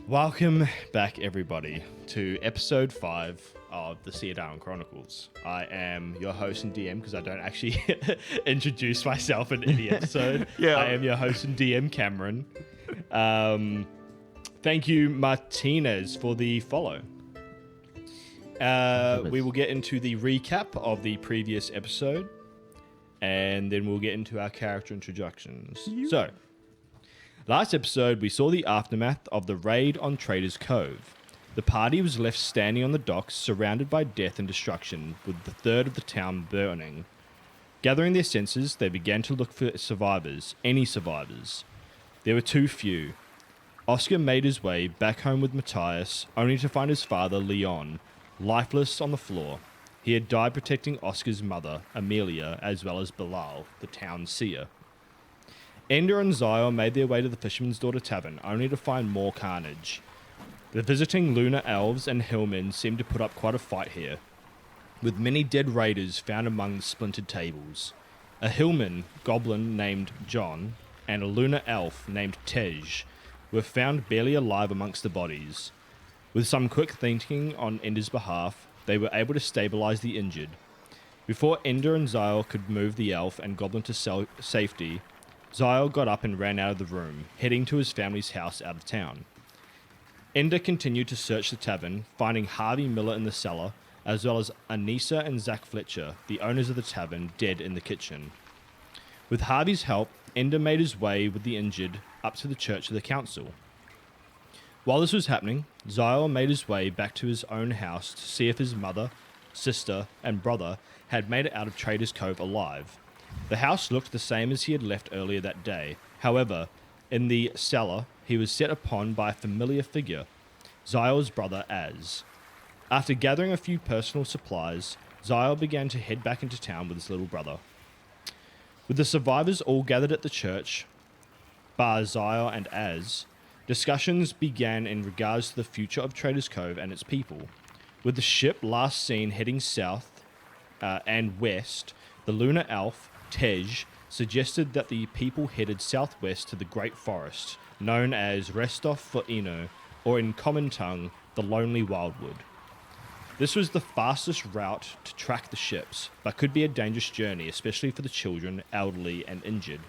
Welcome back, everybody, to episode 5 of the Siadarin Chronicles. I am your host and DM because I don't actually introduce myself in any episode. Yeah. I am your host and DM, Cameron. Thank you, Martinez, for the follow. We will get into the recap of the previous episode, and then we'll get into our character introductions. So, last episode, we saw the aftermath of the raid on Trader's Cove. The party was left standing on the docks, surrounded by death and destruction, with the third of the town burning. Gathering their senses, they began to look for survivors, any survivors. There were too few. Oscar made his way back home with Matthias, only to find his father, Leon, lifeless on the floor. He had died protecting Oscar's mother, Amelia, as well as Bilal, the town seer. Ender and Zyle made their way to the Fisherman's Daughter Tavern, only to find more carnage. The visiting lunar elves and hillmen seemed to put up quite a fight here, with many dead raiders found among the splintered tables. A hillman goblin named John and a lunar elf named Tej were found barely alive amongst the bodies. With some quick thinking on Ender's behalf, they were able to stabilize the injured. Before Ender and Zyle could move the elf and goblin to safety, Zyle got up and ran out of the room, heading to his family's house out of town. Ender continued to search the tavern, finding Harvey Miller in the cellar, as well as Anissa and Zach Fletcher, the owners of the tavern, dead in the kitchen. With Harvey's help, Ender made his way with the injured up to the church of the council. While this was happening, Zyle made his way back to his own house to see if his mother, sister, and brother had made it out of Trader's Cove alive. The house looked the same as he had left earlier that day. However, in the cellar, he was set upon by a familiar figure, Zyle's brother Az. After gathering a few personal supplies, Zyle began to head back into town with his little brother. With the survivors all gathered at the church, bar Zyle and Az, discussions began in regards to the future of Trader's Cove and its people. With the ship last seen heading south and west, the lunar elf, Tej, suggested that the people headed southwest to the Great Forest, known as Restov for Eno, or in common tongue, the Lonely Wildwood. This was the fastest route to track the ships, but could be a dangerous journey, especially for the children, elderly, and injured.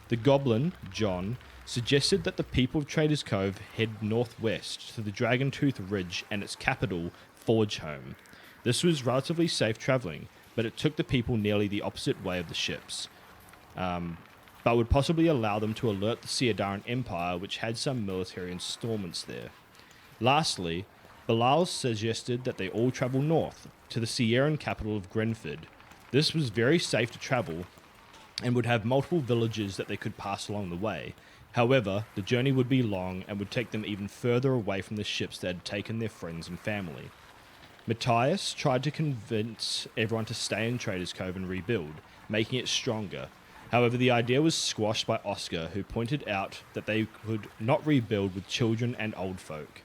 The goblin, John, suggested that the people of Trader's Cove head northwest to the Dragon Tooth Ridge and its capital, Forgeholm. This was relatively safe travelling, but it took the people nearly the opposite way of the ships, but would possibly allow them to alert the Siadarin Empire, which had some military installments there. Lastly, Bilal suggested that they all travel north to the Sierran capital of Grenford. This was very safe to travel and would have multiple villages that they could pass along the way. However, the journey would be long and would take them even further away from the ships that had taken their friends and family. Matthias tried to convince everyone to stay in Trader's Cove and rebuild, making it stronger. However, the idea was squashed by Oscar, who pointed out that they could not rebuild with children and old folk.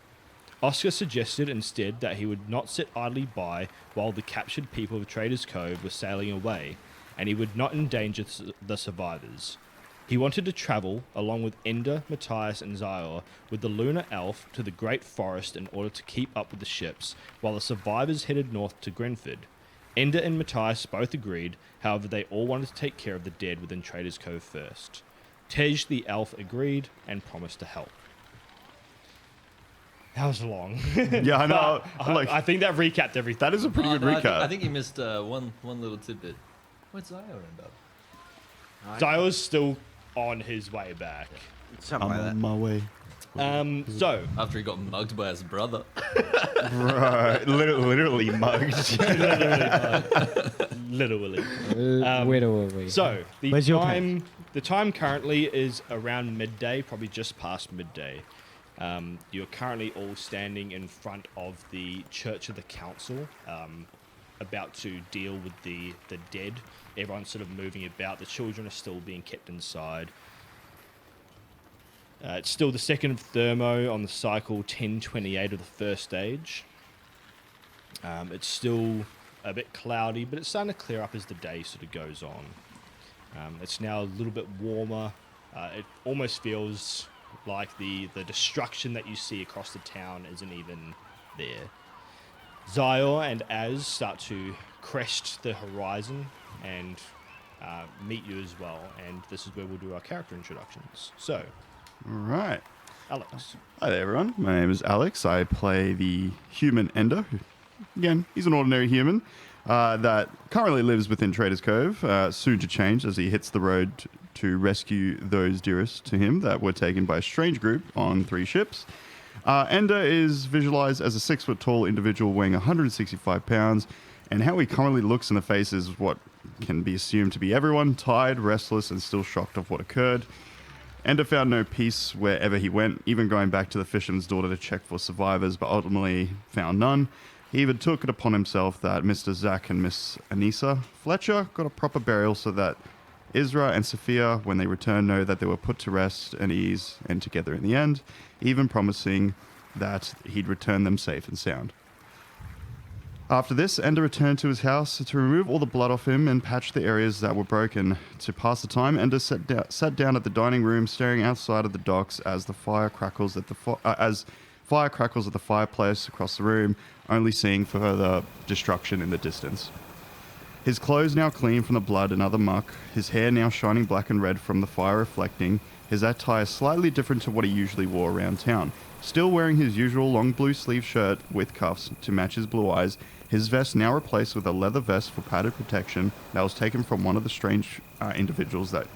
Oscar suggested instead that he would not sit idly by while the captured people of Trader's Cove were sailing away, and he would not endanger the survivors. He wanted to travel, along with Ender, Matthias, and Zyle, with the lunar elf to the Great Forest in order to keep up with the ships, while the survivors headed north to Grenford. Ender and Matthias both agreed, however they all wanted to take care of the dead within Trader's Cove first. Tej the elf agreed and promised to help. That was long. Yeah, I know. I think that recapped everything. That is a pretty good recap. I think you missed one little tidbit. Where'd Zyle end up? Zyle's still on his way back. Something I'm like that. on my way. So After he got mugged by his brother. Right. Literally mugged. literally. Where are we? So Where's your tent? the time currently is around midday, probably just past midday. You're currently all standing in front of the Church of the Council, about to deal with the dead. Everyone's sort of moving about. The children are still being kept inside. It's still the second of Thermo on the cycle 1028 of the first stage. It's still a bit cloudy, but it's starting to clear up as the day sort of goes on. It's now a little bit warmer. It almost feels like the destruction that you see across the town isn't even there. Zyor and Az start to crest the horizon and meet you as well, and this is where we'll do our character introductions. So, All right. Alex. Hi there, everyone. My name is Alex. I play the human Ender. Again, he's an ordinary human that currently lives within Trader's Cove, soon to change as he hits the road to rescue those dearest to him that were taken by a strange group on 3 ships. Ender is visualized as a 6-foot-tall individual weighing 165 pounds, and how he currently looks in the face is what can be assumed to be everyone, tired, restless, and still shocked of what occurred. Ender found no peace wherever he went, even going back to the fisherman's daughter to check for survivors, but ultimately found none. He even took it upon himself that Mr. Zach and Miss Anissa Fletcher got a proper burial so that Isra and Sophia, when they returned, know that they were put to rest and ease and together in the end, even promising that he'd return them safe and sound. After this, Ender returned to his house to remove all the blood off him and patch the areas that were broken. To pass the time, Ender sat down at the dining room, staring outside of the docks as the fire crackles at the fireplace across the room, only seeing further destruction in the distance. His clothes now clean from the blood and other muck, his hair now shining black and red from the fire reflecting, his attire slightly different to what he usually wore around town. Still wearing his usual long blue sleeve shirt with cuffs to match his blue eyes, his vest now replaced with a leather vest for padded protection that was taken from one of the strange individuals that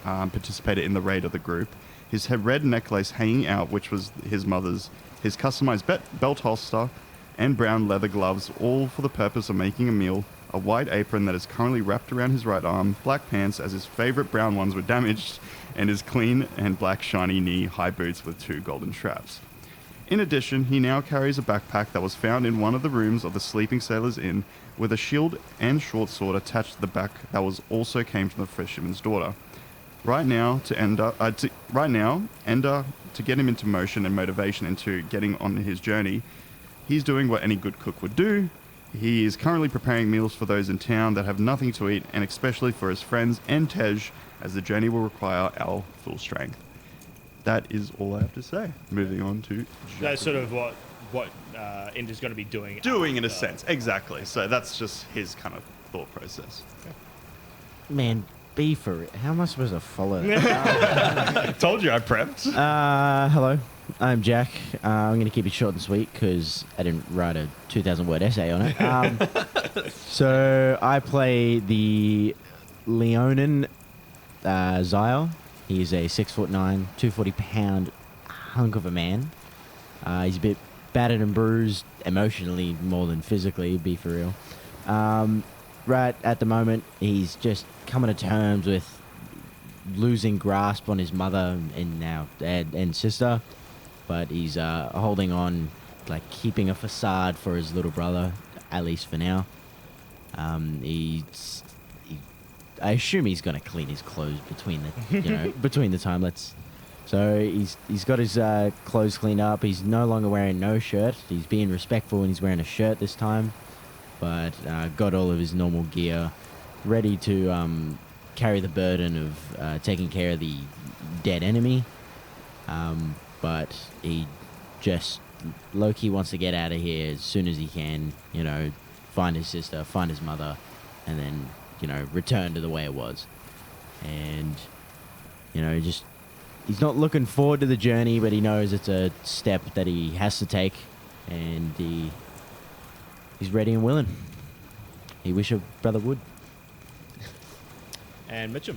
participated in the raid of the group. His red necklace hanging out, which was his mother's, his customized belt holster, and brown leather gloves, all for the purpose of making a meal, a white apron that is currently wrapped around his right arm, black pants as his favorite brown ones were damaged, and his clean and black shiny knee-high boots with 2 golden straps. In addition, he now carries a backpack that was found in one of the rooms of the Sleeping Sailors Inn with a shield and short sword attached to the back that was also came from the fisherman's daughter. Ender, to get him into motion and motivation into getting on his journey, he's doing what any good cook would do. He is currently preparing meals for those in town that have nothing to eat, and especially for his friends and Tej, as the journey will require our full strength. That is all I have to say. Moving on to... That's sort of what Ender's going to be doing. Doing in a sense, exactly. So that's just his kind of thought process. Man, be for it. How am I supposed to follow? Told you I prepped. Hello, I'm Jack. I'm going to keep it short and sweet because I didn't write a 2,000-word essay on it. So I play the Leonin Zyal. He's a 6'9", 240-pound hunk of a man. He's a bit battered and bruised emotionally more than physically, be for real. Right at the moment, he's just coming to terms with losing grasp on his mother and now dad and sister, but he's holding on, like keeping a facade for his little brother, at least for now. I assume he's gonna clean his clothes between the time. So he's got his clothes cleaned up. He's no longer wearing no shirt. He's being respectful and he's wearing a shirt this time, but got all of his normal gear, ready to carry the burden of taking care of the dead enemy. But he just low-key wants to get out of here as soon as he can. Find his sister, find his mother, and then return to the way it was. And he's not looking forward to the journey, but he knows it's a step that he has to take, and he's ready and willing. He wish a brother would. And Mitchum.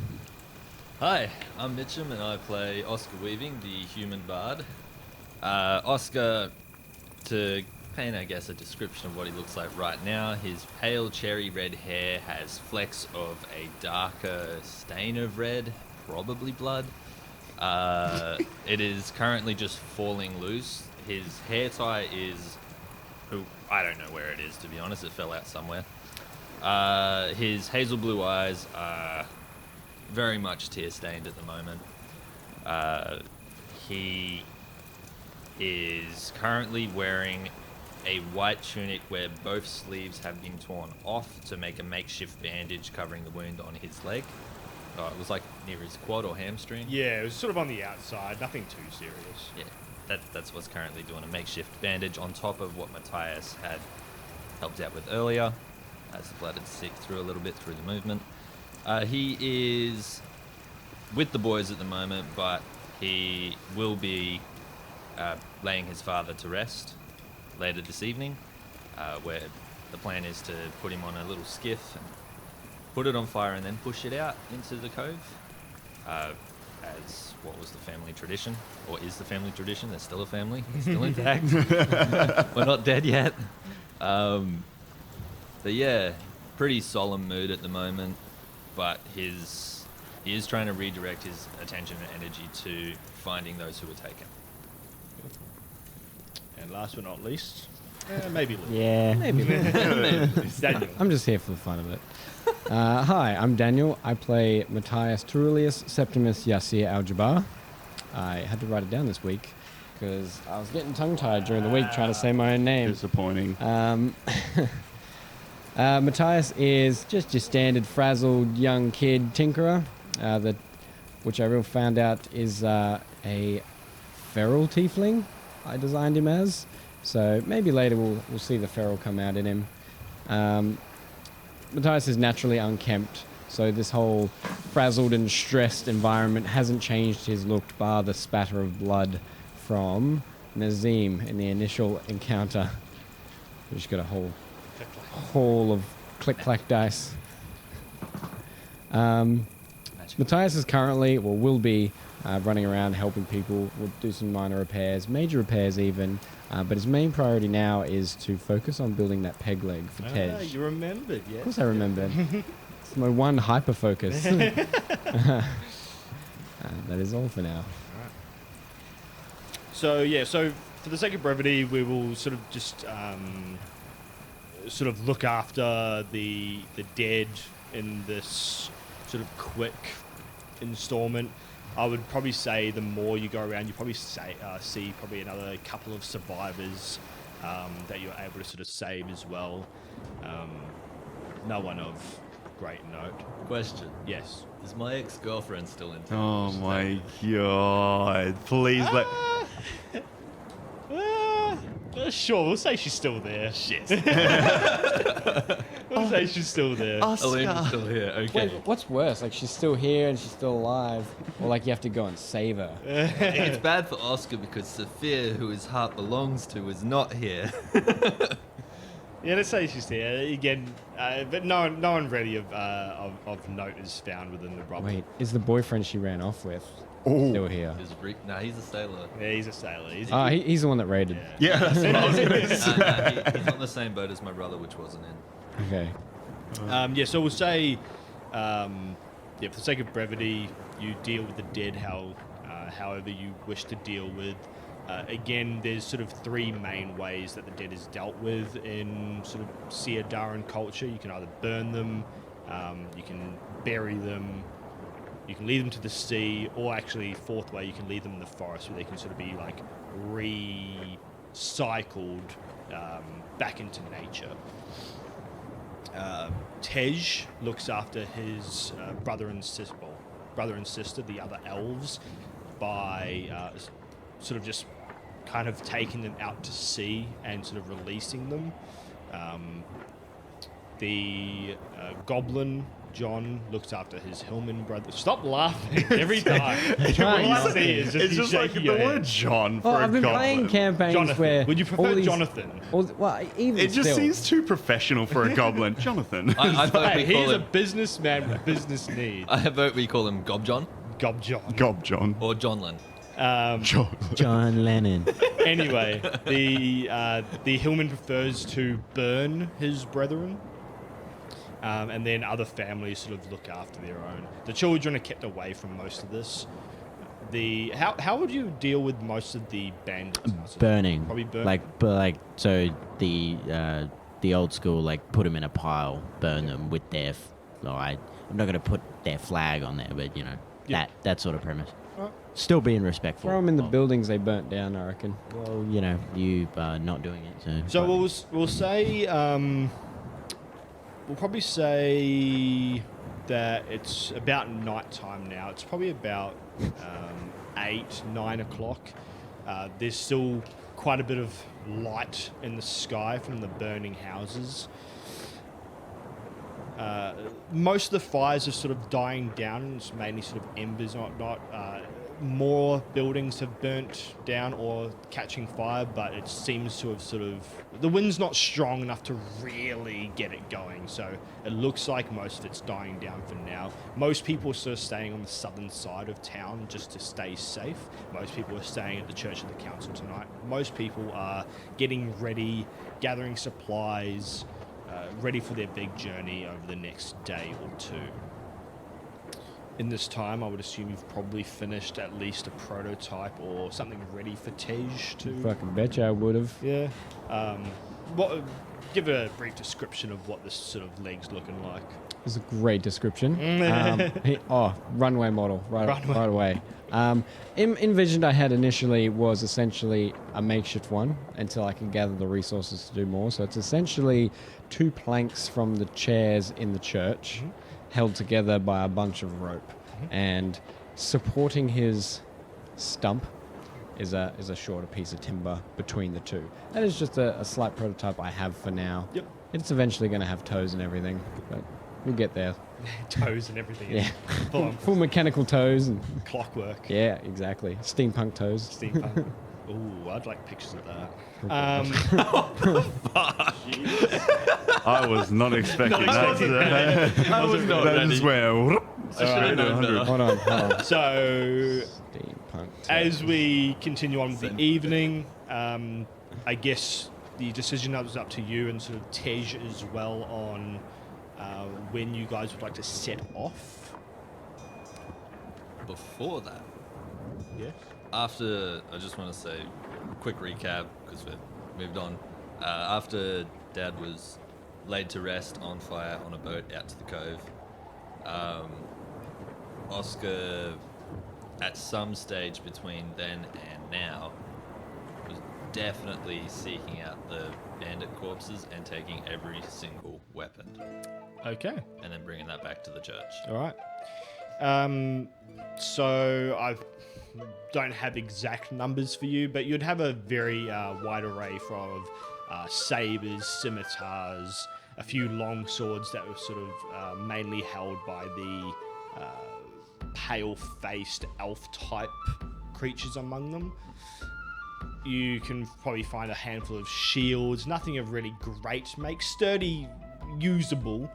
Hi, I'm Mitchum and I play Oscar Weaving, the human bard. Oscar, to paint, I guess, a description of what he looks like right now, his pale cherry red hair has flecks of a darker stain of red, probably blood. It is currently just falling loose. His hair tie is... I don't know where it is, to be honest. It fell out somewhere. His hazel blue eyes are very much tear-stained at the moment. He is currently wearing a white tunic where both sleeves have been torn off to make a makeshift bandage covering the wound on his leg. Oh, it was like near his quad or hamstring. Yeah, it was sort of on the outside. Nothing too serious. Yeah, that's what's currently doing a makeshift bandage on top of what Matthias had helped out with earlier, as the blood had seeped through a little bit through the movement. He is with the boys at the moment, but he will be laying his father to rest later this evening, where the plan is to put him on a little skiff and put it on fire and then push it out into the cove, as what was the family tradition, or is the family tradition. There's still a family, it's still intact. We're not dead yet. But yeah, pretty solemn mood at the moment, but he is trying to redirect his attention and energy to finding those who were taken. And last but not least, maybe Luke. Yeah. Maybe. Daniel. I'm just here for the fun of it. Hi, I'm Daniel. I play Matthias Turulius Septimus Yassir Al-Jabbar. I had to write it down this week because I was getting tongue-tied during the week trying to say my own name. Disappointing. Matthias is just your standard frazzled young kid tinkerer, which I really found out is a feral tiefling I designed him as. So maybe later we'll see the feral come out in him. Matthias is naturally unkempt, so this whole frazzled and stressed environment hasn't changed his look, bar the spatter of blood from Nazim in the initial encounter. We just got a whole haul of click-clack dice. Matthias is currently, or will be, running around helping people. We'll do some minor repairs, major repairs even. But his main priority now is to focus on building that peg leg for Tej. You remembered, yes. Of course I remembered. It's my one hyper focus. That is all for now. So for the sake of brevity, we will sort of just sort of look after the dead in this sort of quick installment. I would probably say the more you go around, you probably see probably another couple of survivors that you're able to sort of save as well. No one of great note. Question: Yes. Is my ex-girlfriend still in town? Oh my god. Please let. Sure, we'll say she's still there. Shit. We'll say she's still there. Elena's still here. Okay. Wait, what's worse? Like she's still here and she's still alive, or like you have to go and save her? It's bad for Oscar because Sophia, who his heart belongs to, is not here. Yeah, let's say she's there again, but no one really of note is found within the rubble. Wait, is the boyfriend she ran off with Oh. still here? Nah, he's a sailor. Yeah, he's a sailor. He's the one that raided. Yeah, that's what I was gonna say. He's on the same boat as my brother, which wasn't in. Okay. So we'll say, for the sake of brevity, you deal with the dead however you wish to deal with. Again, there's sort of three main ways that the dead is dealt with in sort of Siadarin culture. You can either burn them, you can bury them, you can lead them to the sea, or actually, fourth way, you can lead them in the forest where they can sort of be like recycled back into nature. Tej looks after his brother and sister, the other elves, by sort of just kind of taking them out to sea and sort of releasing them. The goblin John looks after his Hillman brother. Stop laughing every time. All I see is just It's you just like shaking the your word head. John for Well, a I've been goblin. playing campaigns Jonathan. where Would you prefer all these, Jonathan? Even It just still, seems too professional for a goblin. Jonathan. I vote Hey, we call he's a him. businessman with business needs. I vote we call him Gob John Gob John. Gob John. or Johnlin. John. John Lennon. Anyway, the Hillman prefers to burn his brethren, and then other families sort of look after their own. The children are kept away from most of this. How would you deal with most of the bandits? Burning. Probably burning. So the old school, like, put them in a pile, burn them with their I'm not going to put their flag on there, but Yeah. that sort of premise. Still being respectful. throw them in the of- buildings they burnt down, I reckon. Well, you are not doing it. So we'll say we'll probably say that it's about night time now. It's probably about 8, 9 o'clock. There's still quite a bit of light in the sky from the burning houses. Most of the fires are sort of dying down. It's mainly sort of embers and whatnot. More buildings have burnt down or catching fire, but it seems to have the wind's not strong enough to really get it going. So it looks like most of it's dying down for now. Most people are sort of staying on the southern side of town just to stay safe. Most people are staying at the Church of the Council tonight. Most people are getting ready, gathering supplies, ready for their big journey over the next day or two. In this time, I would assume you've probably finished at least a prototype or something ready for Tej to... Fucking betcha I would have. Yeah. Give a brief description of what this sort of leg's looking like. It's a great description. Runway model, right away. Envisioned I had initially was essentially a makeshift one until I can gather the resources to do more. So it's essentially 2 planks from the chairs in the church, held together by a bunch of rope, and supporting his stump is a shorter piece of timber between the two. That is just a slight prototype I have for now. Yep. It's eventually going to have toes and everything, but we'll get there. Toes and everything. Yeah. Full Full mechanical toes and clockwork. yeah, exactly. Steampunk toes. Steampunk. Ooh, I'd like pictures of that. I was not expecting that. I was not That ready. is where. I should have known better. Hold on. So, Steampunk toes. as we continue on with the evening, I guess the decision that was up to you and sort of Tej as well on when you guys would like to set off. Before that, Yes. after, I just want to say, quick recap, because we've moved on. After Dad was laid to rest on fire on a boat out to the cove, Oscar, at some stage between then and now, was definitely seeking out the bandit corpses and taking every single weapon, Okay. and then bringing that back to the church. All right. So I don't have exact numbers for you, but you'd have a very wide array of sabers, scimitars, a few long swords that were sort of mainly held by the pale-faced elf-type creatures among them. You can probably find a handful of shields, nothing of really great make, sturdy, usable.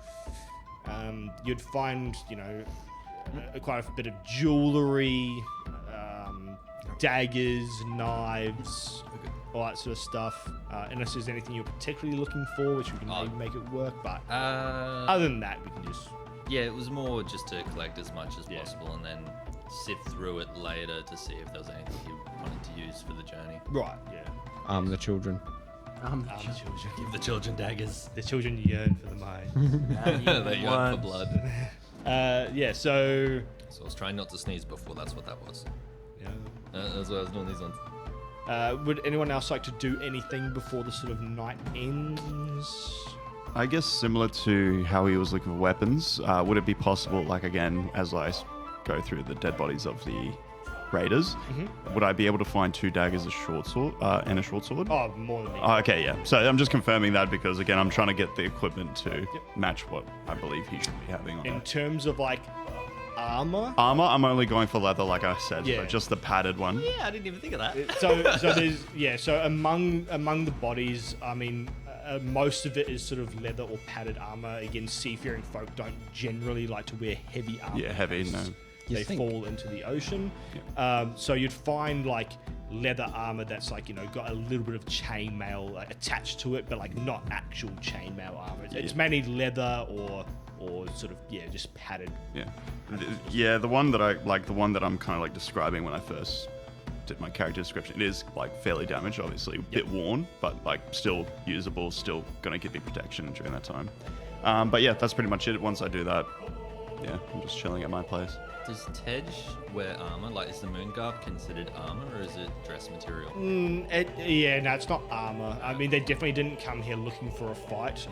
You'd find, quite a bit of jewelry, daggers, knives, all that sort of stuff. Unless there's anything you're particularly looking for, which we can maybe make it work. But other than that, we can just... Yeah, it was more just to collect as much as Yeah. possible and then sift through it later to see if there was anything you wanted to use for the journey. Right, yeah. The children. The children. Give the children daggers. The children yearn for the mind. They yearn for blood. Yeah, so... So I was trying not to sneeze before, that's what that was. Yeah. That's why I was doing these ones. Would anyone else like to do anything before the sort of night ends? I guess similar to how he was looking for weapons, would it be possible, like again, as I go through the dead bodies of the raiders, would I be able to find 2 daggers, a short sword, and a short sword? Oh, more than me. Oh, okay, yeah. So I'm just confirming that because again, I'm trying to get the equipment to match what I believe he should be having on In that. terms of like armor, Armor, I'm only going for leather, like I said. Yeah. So just the padded one. Yeah, I didn't even think of that. so there's so among the bodies, I mean, most of it is sort of leather or padded armor. Again, seafaring folk don't generally like to wear heavy armor. Yeah, heavy, because no. They You think. fall into the ocean. So you'd find like leather armor that's like got a little bit of chainmail attached to it, but like not actual chainmail armor. It's mainly leather or sort of just padded. Yeah. Yeah, the one that I'm kind of like describing when I first did my character description, it is like fairly damaged, obviously, a bit worn, but like still usable, still gonna give me protection during that time. But yeah, that's pretty much it. Once I do that, yeah, I'm just chilling at my place. Does Tej wear armor? Like, is the moon garb considered armor or is it dress material? No, it's not armor. I mean, they definitely didn't come here looking for a fight.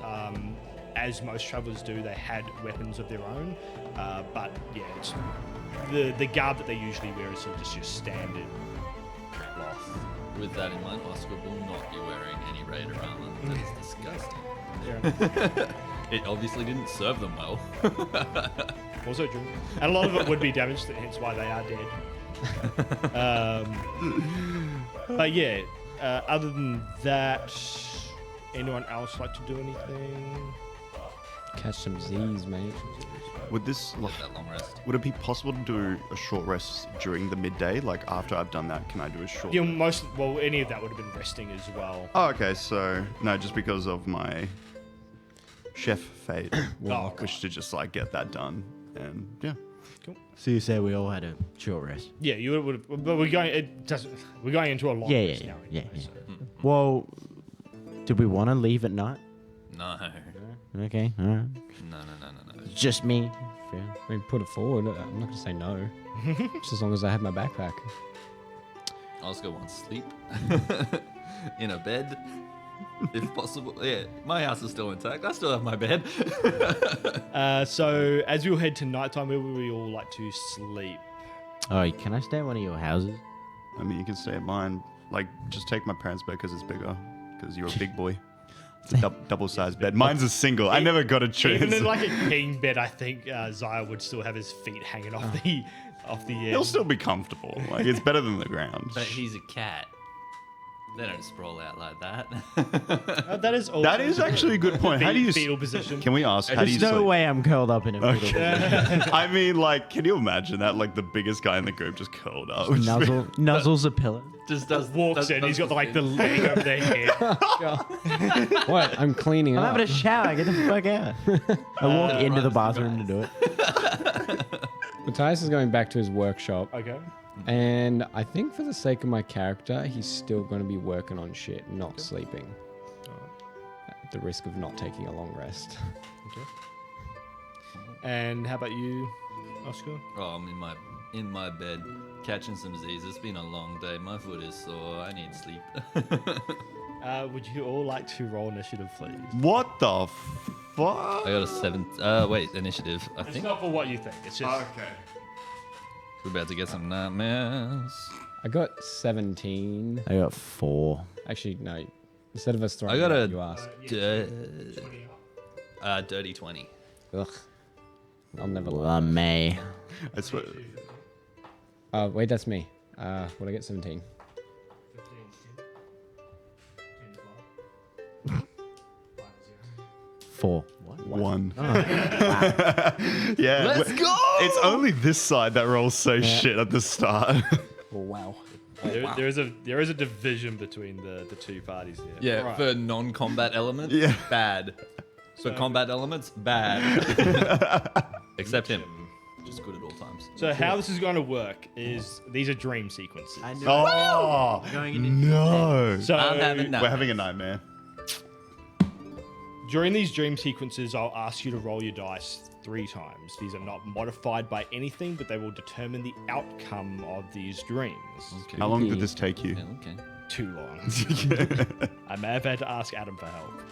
as most travelers do, they had weapons of their own. But yeah, it's the garb that they usually wear is sort of just your standard cloth. With that in mind, Oscar will not be wearing any raider armor. That is disgusting. It obviously didn't serve them well. Also true. And a lot of it would be damaged, hence why they are dead. But yeah, other than that, anyone else like to do anything? Catch some Z's, mate. Would this Get that long rest. would it be possible to do a short rest during the midday? Like after I've done that, can I do a short? Yeah, any of that would have been resting as well. Oh, okay. So no, just because of my chef fate, Oh, wish to just like get that done, and yeah. So you say we all had a short rest? Yeah, you would have, but we're going. It doesn't. We're going into a long Yeah, rest yeah, now. yeah, anyway, yeah. so. Well, did we want to leave at night? No. Okay, all right. No. Just me. Fair. I mean, put it forward. I'm not going to say no. Just as long as I have my backpack. Oscar wants sleep in a bed, if possible. Yeah, my house is still intact. I still have my bed. So as we will head to nighttime, where would we all like to sleep? Oh, can I stay at one of your houses? I mean, you can stay at mine. Like, just take my parents' bed because it's bigger. Because you're a big boy. It's a double-sized bed. Mine's a single. I never got a choice. Even in like a king bed, I think Zaya would still have his feet hanging off the He'll still be comfortable. Like, it's better than the ground. But he's a cat. They don't sprawl out like that. That is also That is actually a good point. How do you? fetal position? Can we ask? How do you There's no sleep? way I'm curled up in a fetal position. I mean, like, can you imagine that? Like, the biggest guy in the group just curled up. Nuzzles a pillow. Just does Walks in, he's got the leg over their head. What? I'm cleaning I'm up. having a shower. Get the fuck out. I walk into the bathroom to do it. Matthias is going back to his workshop. Okay. And I think for the sake of my character, he's still going to be working on shit, not sleeping. At the risk of not taking a long rest. And how about you, Oscar? Oh, I'm in my bed, catching some Z's. It's been a long day. My foot is sore. I need sleep. Would you all like to roll initiative, please? What the fuck? I got a 7. Wait, initiative. I It's think not for what you think. It's just Okay. we're about to get some nightmares. I got 17. I got 4. Actually, no. Instead of us throwing I got it, a you asked. dirty 20. Ugh. I'll never Well, lie. I may. I swear. Wait, that's me. What I get 17. Four. One. Oh. Yeah. Let's go! It's only this side that rolls so shit at the start. Oh, wow. there is a division between the two parties here. Yeah, Right. for non-combat elements, Yeah. bad. For combat elements, bad. Except him. Just good at all times. So how this is going to work is these are dream sequences. I knew Oh Going into no! So I'm having We're having a nightmare. during these dream sequences, I'll ask you to roll your dice 3 times. These are not modified by anything, but they will determine the outcome of these dreams. Okay. How long did this take you? Yeah, okay. Too long. I may have had to ask Adam for help.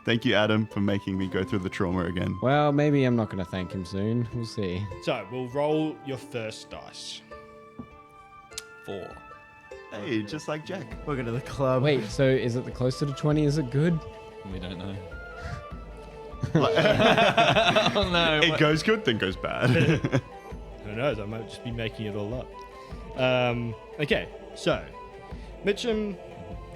Thank you, Adam, for making me go through the trauma again. Well, maybe I'm not going to thank him soon. We'll see. So we'll roll your first dice. 4. Hey, just like Jack. Welcome to the club. Wait, so is it the closer to 20? Is it good? We don't know. Like- Oh no. it goes good, then goes bad. Who knows? I might just be making it all up. Okay, so Mitchum,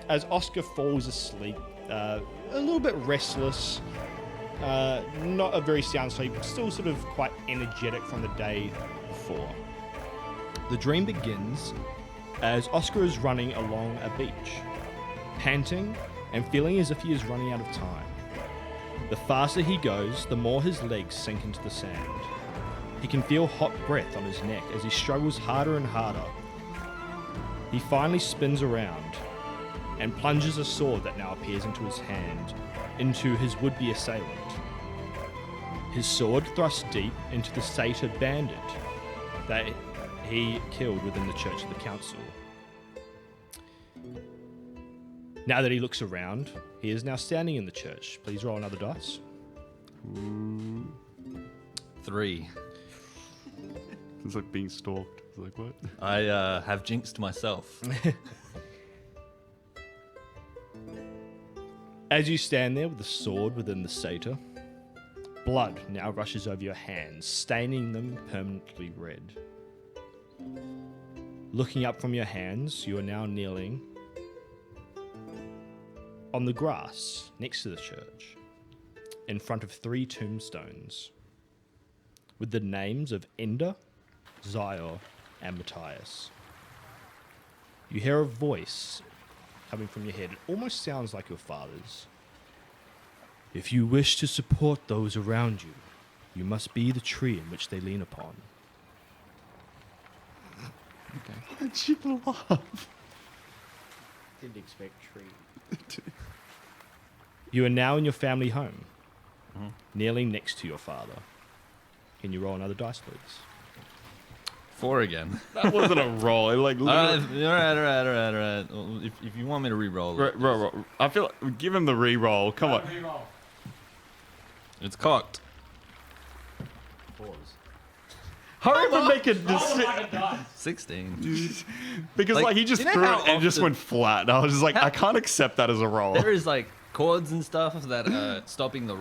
as Oscar falls asleep, a little bit restless, not a very sound sleep, but still sort of quite energetic from the day before. The dream begins as Oscar is running along a beach, panting and feeling as if he is running out of time. The faster he goes, the more his legs sink into the sand. He can feel hot breath on his neck as he struggles harder and harder. He finally spins around and plunges a sword that now appears into his hand into his would-be assailant. His sword thrusts deep into the satyr bandit that he killed within the Church of the Council. Now that he looks around, he is now standing in the church. Please roll another dice. 3. It's like being stalked. It's like, what? I have jinxed myself. As you stand there with the sword within the satyr, blood now rushes over your hands, staining them permanently red. Looking up from your hands, you are now kneeling on the grass next to the church, in front of 3 tombstones, with the names of Ender, Zior, and Matthias. You hear a voice coming from your head. It almost sounds like your father's. If you wish to support those around you, you must be the tree in which they lean upon. Why'd you laugh? Didn't expect tree. You are now in your family home, kneeling next to your father. Can you roll another dice, please? 4 again. That wasn't a roll. It like All right. Well, if you want me to re-roll it, I feel like give him the re-roll. Come on. it's cocked. Hurry up and make a decision. 16. Because Like, like he just you know threw it how and it just often- went flat. And I was just like, I can't accept that as a roll. There is like chords and stuff that are stopping the.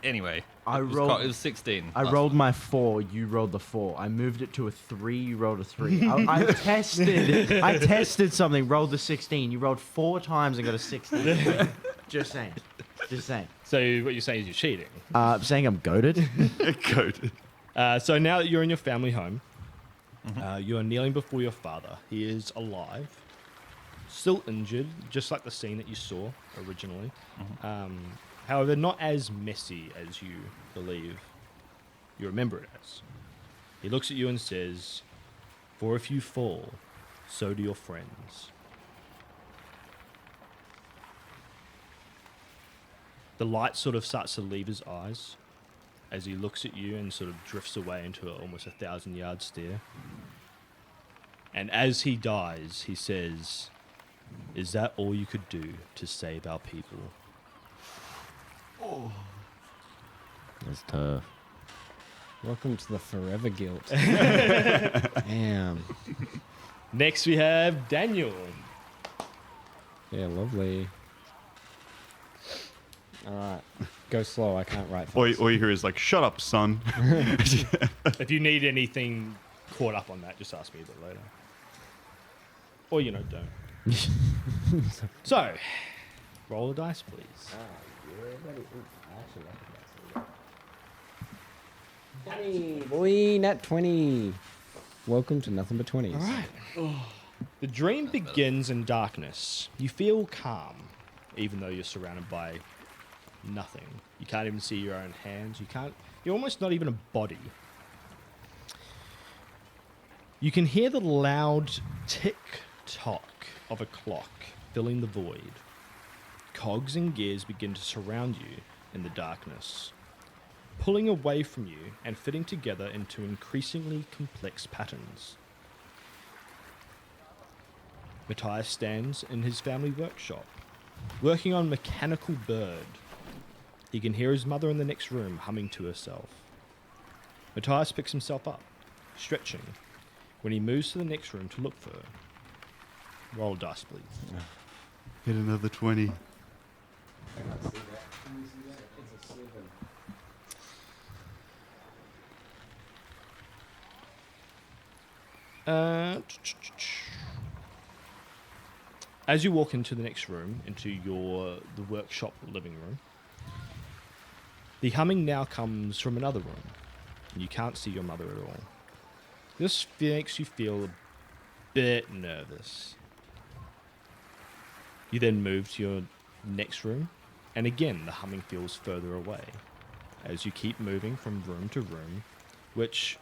Anyway, I it was rolled- It was 16. I last rolled one. my 4, you rolled the 4. I moved it to a 3, you rolled a 3. I tested something, rolled the 16. You rolled 4 times and got a 16. Just saying. So what you're saying is you're cheating. Saying I'm goaded? Goated. So now that you're in your family home, you are kneeling before your father. He is alive, still injured, just like the scene that you saw originally. However, not as messy as you believe you remember it as. He looks at you and says, "For if you fall, so do your friends." The light sort of starts to leave his eyes as he looks at you and sort of drifts away into almost 1,000-yard stare. And as he dies, he says, "Is that all you could do to save our people?" That's tough. Welcome to the Forever Guilt. Damn. Next we have Daniel. Yeah, lovely. All right. Go slow. I can't write All fast. you hear is like, shut up, son. If you need anything caught up on that, just ask me a bit later. Or, don't. So, roll a dice, please. 20, boy, nat 20. Welcome to Nothing But 20s. All right. The dream begins in darkness. You feel calm, even though you're surrounded by nothing. You can't even see your own hands. You're almost not even a body. You can hear the loud tick-tock of a clock filling the void. Cogs and gears begin to surround you in the darkness, pulling away from you and fitting together into increasingly complex patterns. Matthias stands in his family workshop, working on a mechanical bird. He can hear his mother in the next room humming to herself. Matthias picks himself up, stretching, when he moves to the next room to look for her. Roll a dice, please. Hit another 20. As you walk into the next room, into the workshop living room, the humming now comes from another room. You can't see your mother at all. This makes you feel a bit nervous. You then move to your next room, and again the humming feels further away as you keep moving from room to room, which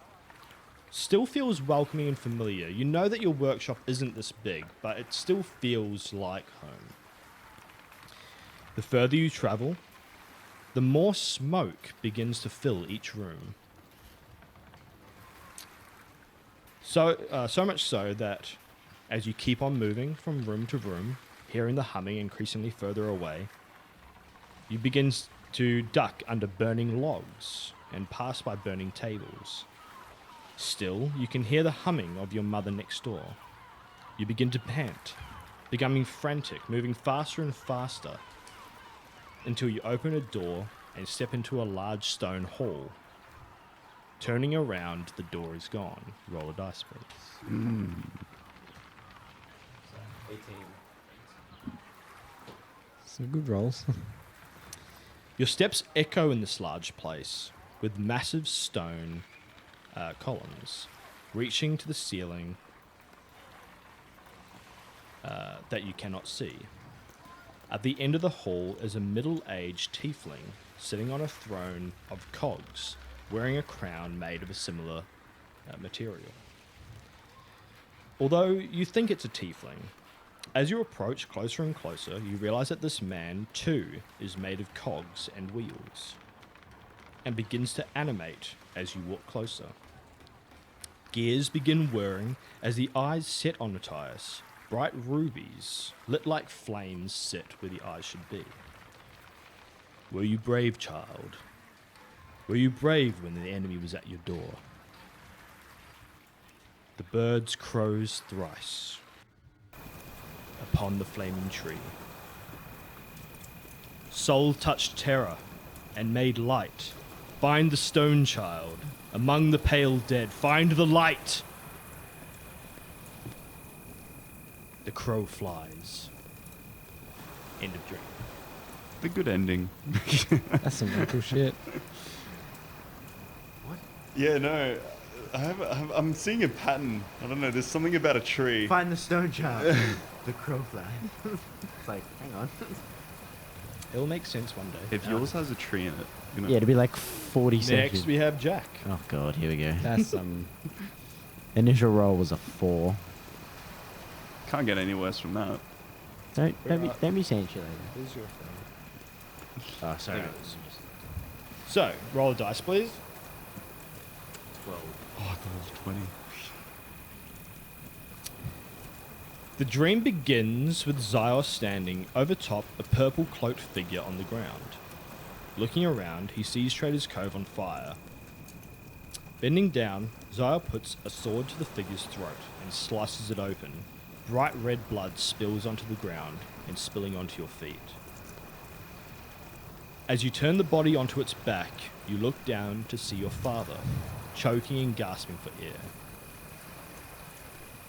still feels welcoming and familiar. You know that your workshop isn't this big, but it still feels like home. The further you travel, the more smoke begins to fill each room. So much so that as you keep on moving from room to room, hearing the humming increasingly further away, you begin to duck under burning logs and pass by burning tables. Still, you can hear the humming of your mother next door. You begin to pant, becoming frantic, moving faster and faster, until you open a door and step into a large stone hall. Turning around, the door is gone. Roll a dice, please. 18. Some good rolls. Your steps echo in this large place, with massive stone columns reaching to the ceiling that you cannot see. At the end of the hall is a middle-aged tiefling sitting on a throne of cogs, wearing a crown made of a similar material. Although you think it's a tiefling, as you approach closer and closer, you realize that this man, too, is made of cogs and wheels, and begins to animate as you walk closer. Gears begin whirring as the eyes set on Matthias. Bright rubies, lit like flames, sit where the eyes should be. Were you brave, child? Were you brave when the enemy was at your door? The birds crows thrice upon the flaming tree. Soul touched terror and made light. Find the stone child among the pale dead. Find the light. The crow flies. End of dream. A good ending. That's some cool shit. Yeah, no. I'm seeing a pattern. I don't know. There's something about a tree. Find the stone child. The crow flies. It's like, hang on. It'll make sense one day. If yours has a tree in it, you know. Yeah, it'd be like 40 Next, seconds. we have Jack. Oh god, here we go. That's some. Initial roll was a 4. Can't get any worse from that. Don't be saying shit like Where's your phone? that. Oh, sorry. There it is. So, roll a dice, please. 12. Oh, I thought it was 20. The dream begins with Zyos standing over top a purple cloaked figure on the ground. Looking around, he sees Trader's Cove on fire. Bending down, Zyos puts a sword to the figure's throat and slices it open. Bright red blood spills onto the ground and spilling onto your feet. As you turn the body onto its back, you look down to see your father, choking and gasping for air.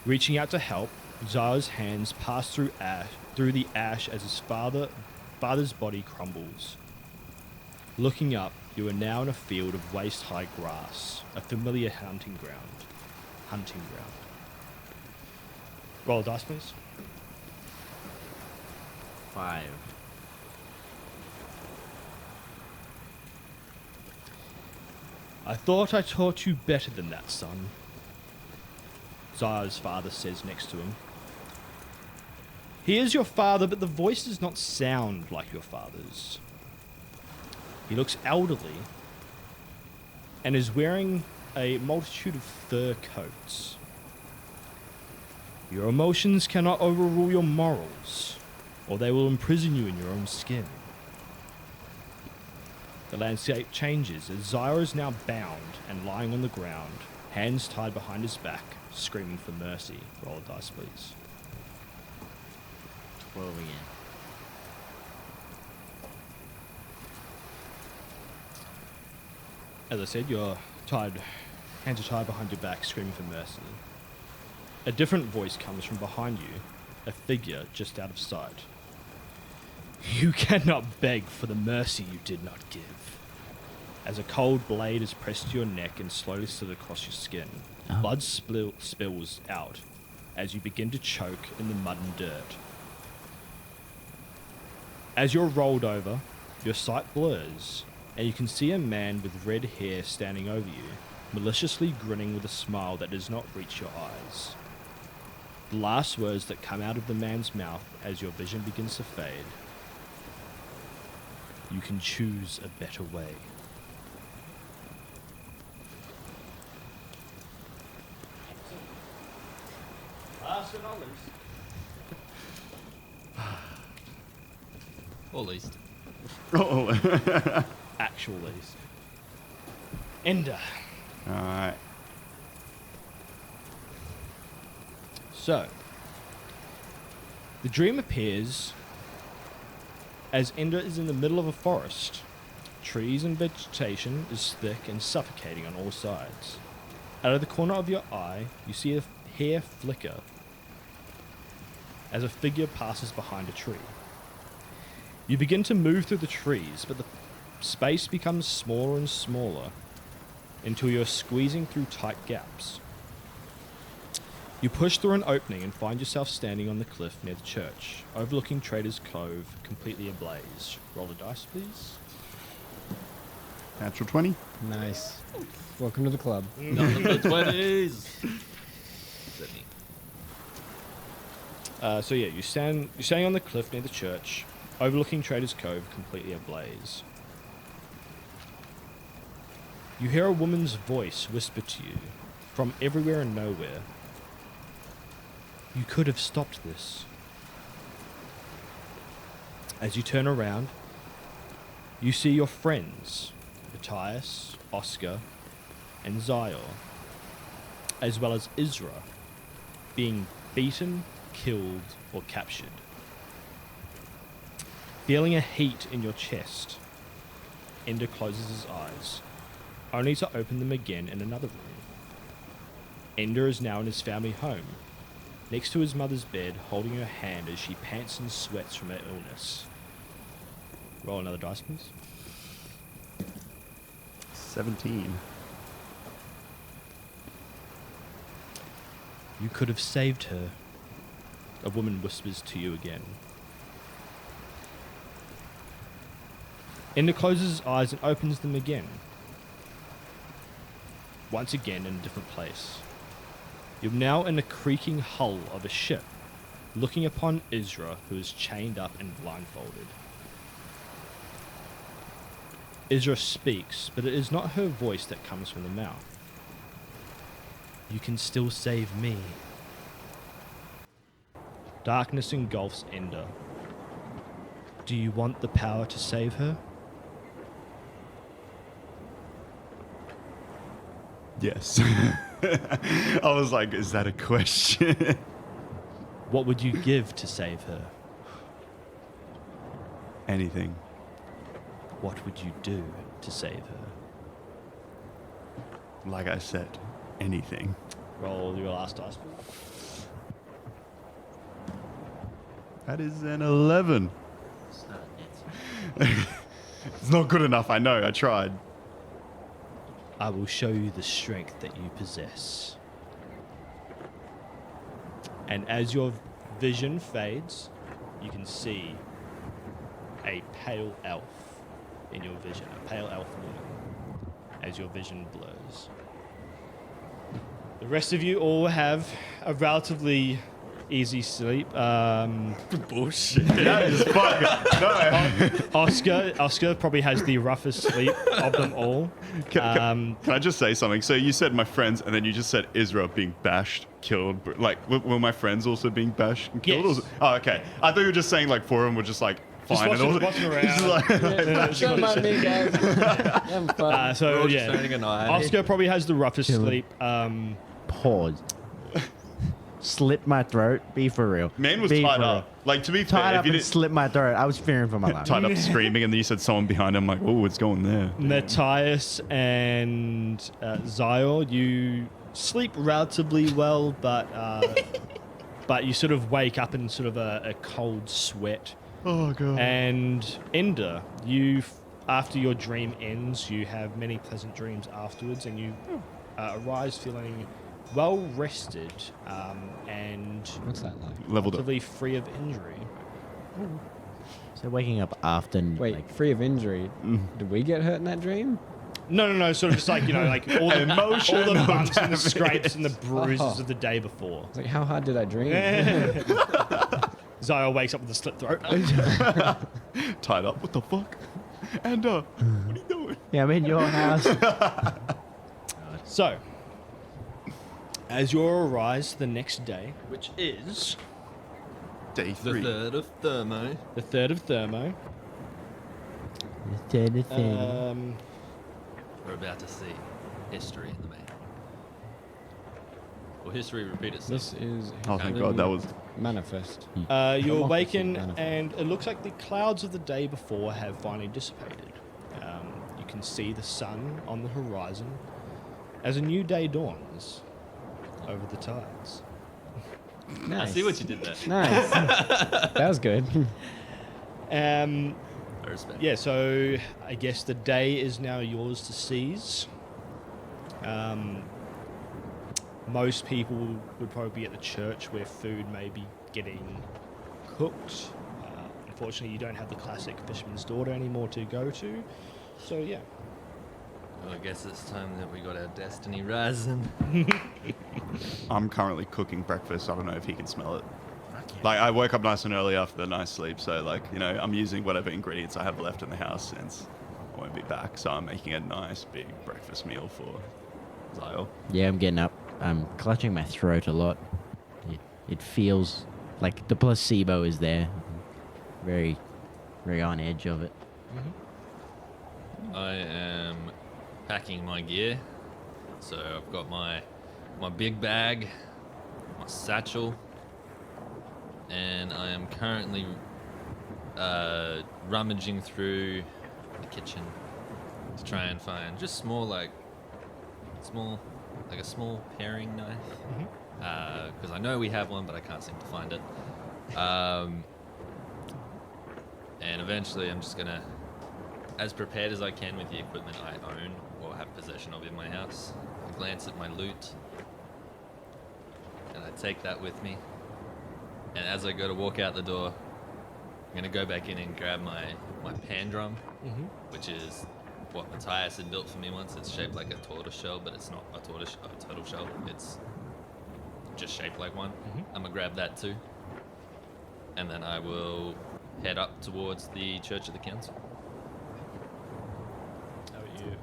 Reaching out to help, Zyos' hands pass through the ash as his father's body crumbles. Looking up, you are now in a field of waist-high grass, a familiar hunting ground. Roll a dice, please. 5. I thought I taught you better than that, son. Zyos' father says next to him. He is your father, but the voice does not sound like your father's. He looks elderly and is wearing a multitude of fur coats. Your emotions cannot overrule your morals, or they will imprison you in your own skin. The landscape changes as Zyra is now bound and lying on the ground, hands tied behind his back, screaming for mercy. Roll a dice, please. 12 again. As I said, hands are tied behind your back, screaming for mercy. A different voice comes from behind you, a figure just out of sight. You cannot beg for the mercy you did not give. As a cold blade is pressed to your neck and slowly slid across your skin, blood spills out as you begin to choke in the mud and dirt. As you're rolled over, your sight blurs, and you can see a man with red hair standing over you, maliciously grinning with a smile that does not reach your eyes. The last words that come out of the man's mouth as your vision begins to fade. You can choose a better way. Or least. Oh. Actually. Ender. Alright. So, the dream appears as Ender is in the middle of a forest. Trees and vegetation is thick and suffocating on all sides. Out of the corner of your eye, you see a hair flicker as a figure passes behind a tree. You begin to move through the trees, but the space becomes smaller and smaller until you're squeezing through tight gaps. You push through an opening and find yourself standing on the cliff near the church, overlooking Trader's Cove, completely ablaze. Roll a dice, please. Natural 20. Nice. Welcome to the club. None of the 20s. Sydney. So yeah, you're standing on the cliff near the church, overlooking Trader's Cove, completely ablaze. You hear a woman's voice whisper to you from everywhere and nowhere. You could have stopped this. As you turn around, you see your friends, Matthias, Oscar, and Zior, as well as Isra, being beaten, killed, or captured. Feeling a heat in your chest, Ender closes his eyes, only to open them again in another room. Ender is now in his family home, next to his mother's bed, holding her hand as she pants and sweats from her illness. Roll another dice, please. 17. You could have saved her, a woman whispers to you again. Ender closes his eyes and opens them again. Once again in a different place. You're now in the creaking hull of a ship, looking upon Isra, who is chained up and blindfolded. Isra speaks, but it is not her voice that comes from the mouth. You can still save me. Darkness engulfs Ender. Do you want the power to save her? Yes. I was like, is that a question? What would you give to save her? Anything. What would you do to save her? Like I said, anything. Roll your last dice. That is an 11. It's not it. It's not good enough, I know. I tried. I will show you the strength that you possess. And as your vision fades, you can see a pale elf in your vision, a pale elf woman, as your vision blurs. The rest of you all have a relatively easy sleep. Bullshit. That is fucking. No. Oscar probably has the roughest sleep of them all. Can I just say something? So you said my friends, and then you just said Israel being bashed, killed. Like, were my friends also being bashed and killed? Yes. Oh, okay. I thought you were just saying like four of them were just like Just fine. watching around. Just like, Don't mind me, guys. Having fun. So We're yeah, just turning an eye. Oscar probably has the roughest Kill him. sleep. Pause. Slit my throat. Be for real. man was Be tied for real. up. Like, to be Tied fair, up if you and did slit my throat. I was fearing for my life. tied up screaming, and then you said someone behind him, like, oh, it's going there. Matthias and Zior, you sleep relatively well, but but you sort of wake up in sort of a cold sweat. Oh god. And Ender, after your dream ends, you have many pleasant dreams afterwards, and you arise feeling well rested and What's that like? Leveled up. relatively free of injury. So waking up after. Wait, like, free of injury. Did we get hurt in that dream? No. Sort of just like, like all the Emotional all the bumps and the damage. scrapes and the bruises Oh. of the day before. It's like, how hard did I dream? Zior wakes up with a slit throat. Tied up. What the fuck? And what are you doing? yeah, I'm in your house. So, as you arise the next day, which is Day The 3. third of Thermo. the 3rd of Thermo, We're about to see history in the making. Will history repeat itself? This is. Oh, thank God, that was... Manifest. You Democracy awaken, manifest. and it looks like the clouds of the day before have finally dissipated. You can see the sun on the horizon as a new day dawns over the tides. Nice. I see what you did there. Nice. That was good. I respect. Yeah, so I guess the day is now yours to seize. Most people would probably be at the church where food may be getting cooked. Unfortunately, you don't have the classic fisherman's daughter anymore to go to. So, yeah. Well, I guess it's time that we got our destiny rising. I'm currently cooking breakfast. I don't know if he can smell it. Like, I woke up nice and early after the nice sleep, so, like, you know, I'm using whatever ingredients I have left in the house since I won't be back. So I'm making a nice big breakfast meal for Zyle. Yeah, I'm getting up. I'm clutching my throat a lot. It feels like the placebo is there. Very, very on edge of it. I am packing my gear. So I've got my big bag, my satchel, and I am currently rummaging through the kitchen to try and find just a small paring knife. Because I know we have one, but I can't seem to find it. And eventually I'm just gonna, as prepared as I can with the equipment I own or have possession of in my house, I glance at my loot and I take that with me. And as I go to walk out the door, I'm gonna go back in and grab my pan drum, which is what Matthias had built for me once. It's shaped like a tortoise shell, but it's not a turtle shell. It's just shaped like one. I'm gonna grab that too, and then I will head up towards the Church of the Council. How about you,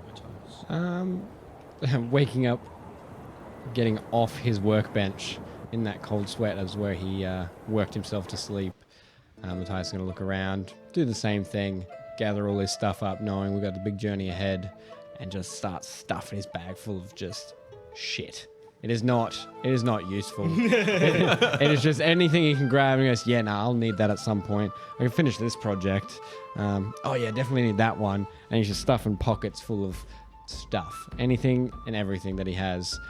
Matthias? Waking up, getting off his workbench in that cold sweat is where he worked himself to sleep. Matthias is going to look around, do the same thing, gather all his stuff up, knowing we've got the big journey ahead, and just start stuffing his bag full of just shit. It is not useful. it is just anything he can grab, and he goes, yeah, no, I'll need that at some point. I can finish this project. Oh yeah, definitely need that one. And he's just stuffing pockets full of stuff. Anything and everything that he has.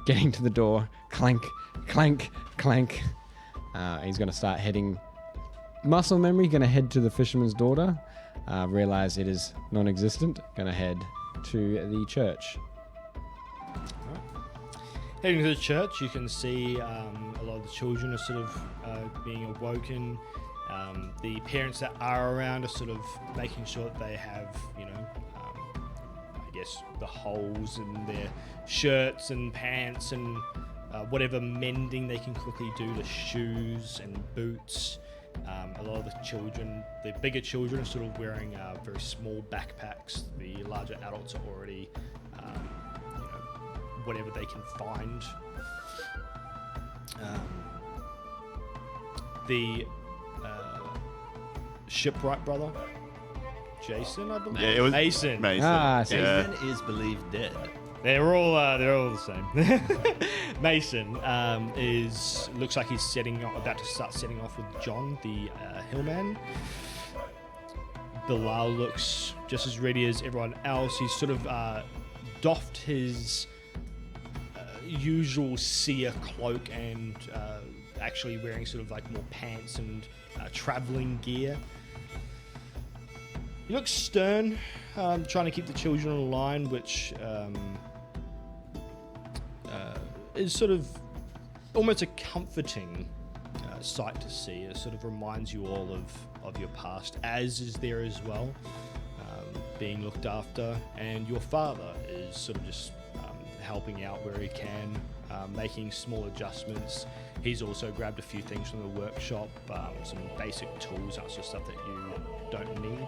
Getting to the door, clank, clank, clank. He's going to start heading. Muscle memory, going to head to the fisherman's daughter. Realize it is non-existent. Going to head to the church. Heading to the church, you can see a lot of the children are sort of being awoken. The parents that are around are sort of making sure that they have, I guess, the holes in their shirts and pants and whatever mending they can quickly do to shoes and boots. A lot of the children, the bigger children, are sort of wearing very small backpacks. The larger adults are already, whatever they can find. The shipwright brother, Jason, I believe. Yeah, it was Mason. Ah, so Yeah. Jason is believed dead. They're all the same. Mason looks like he's about to start setting off with John, the hillman. Bilal looks just as ready as everyone else. He's sort of doffed his usual seer cloak and actually wearing sort of like more pants and traveling gear. He looks stern, trying to keep the children in line, which is sort of almost a comforting sight to see. It sort of reminds you all of your past, as is there as well, being looked after. And your father is sort of just helping out where he can, making small adjustments. He's also grabbed a few things from the workshop, some basic tools, that sort of stuff that you don't need.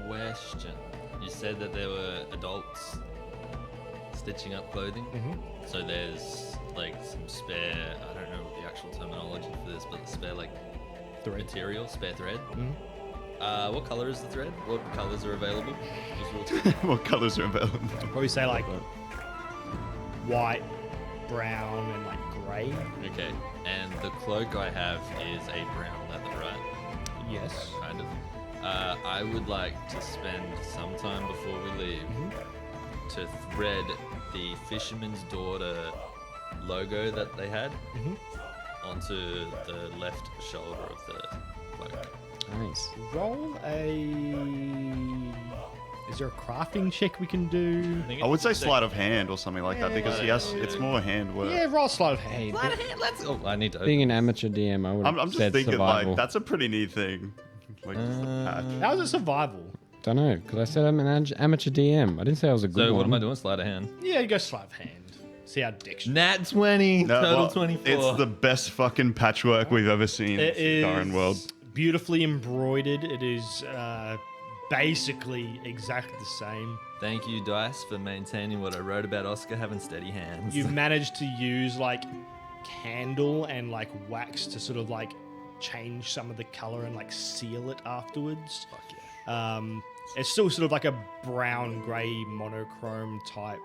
Question. You said that there were adults stitching up clothing. So there's like some spare, I don't know the actual terminology for this, but spare like Thread. material, spare thread. What color is the thread? What colors are available? Just real quick. What colours are available? Probably say like white, brown, and like grey. Okay, and the cloak I have is a brown leather, right? Yes. Kind of. I would like to spend some time before we leave to thread the Fisherman's Daughter logo that they had onto the left shoulder of the cloak. Nice. Roll a. Is there a crafting check we can do? I would say sleight of hand or something like that because Yeah. it's more hand work. Yeah, roll sleight of hand. Sleight of hand, let's. Oh, I need to. Being an amateur DM, I would I'm have just said thinking survival. like that's a pretty neat thing. Like just a patch. How's it survival? Don't know, because I said I'm an amateur DM. I didn't say I was a good So one. what am I doing? Sleight of hand. Yeah, you go sleight of hand. See how dexterous. Nat 20. No, Total well, 24. It's the best fucking patchwork we've ever seen It in the Siadarin world. is beautifully embroidered. It is basically exactly the same. Thank you, Dice, for maintaining what I wrote about Oscar having steady hands. You've managed to use like candle and like wax to sort of like change some of the color and like seal it afterwards. Fuck yeah. It's still sort of like a brown grey monochrome type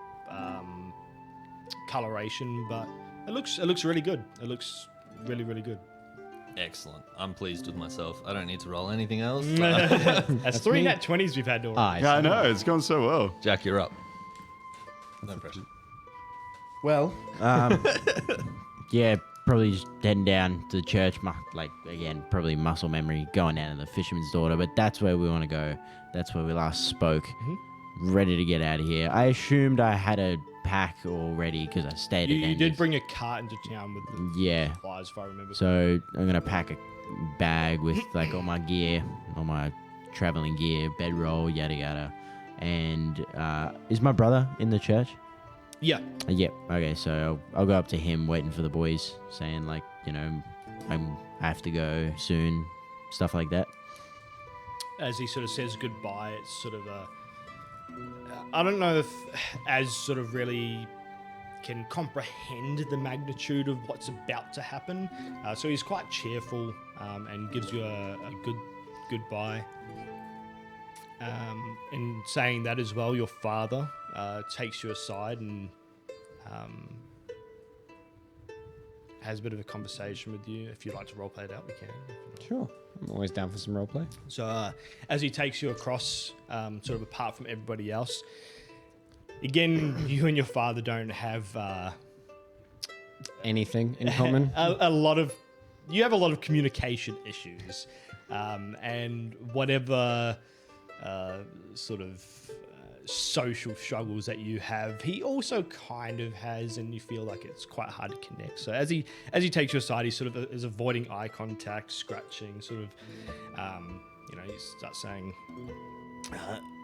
coloration, but it looks really good. It looks really good. Excellent. I'm pleased with myself. I don't need to roll anything else. That's 3 me. nat 20s we've had already. Yeah, I know. It's going so well. Jack, you're up. No pressure. Well, yeah, probably just heading down to the church. Like, again, probably muscle memory going down to the Fisherman's Daughter, but that's where we want to go. That's where we last spoke. Ready to get out of here. I assumed I had a pack already because I stayed at You Ender's. did bring a cart into town with the Yeah. supplies, if I remember. So I'm going to pack a bag with like all my gear, all my traveling gear, bedroll, yada yada. And is my brother in the church? Yeah. Yep. Okay, so I'll go up to him, waiting for the boys, saying like, you know, I have to go soon, stuff like that. As he sort of says goodbye, it's sort of I don't know if as sort of really can comprehend the magnitude of what's about to happen. So he's quite cheerful and gives you a good goodbye. In saying that as well, your father takes you aside and has a bit of a conversation with you. If you'd like to roleplay it out, we can. If you're not. Sure. I'm always down for some roleplay. So as he takes you across, sort of apart from everybody else, again, you and your father don't have Anything in common? you have a lot of communication issues, and whatever sort of social struggles that you have, he also kind of has, and you feel like it's quite hard to connect. So as he takes you aside, he sort of is avoiding eye contact, scratching, sort of, he starts saying,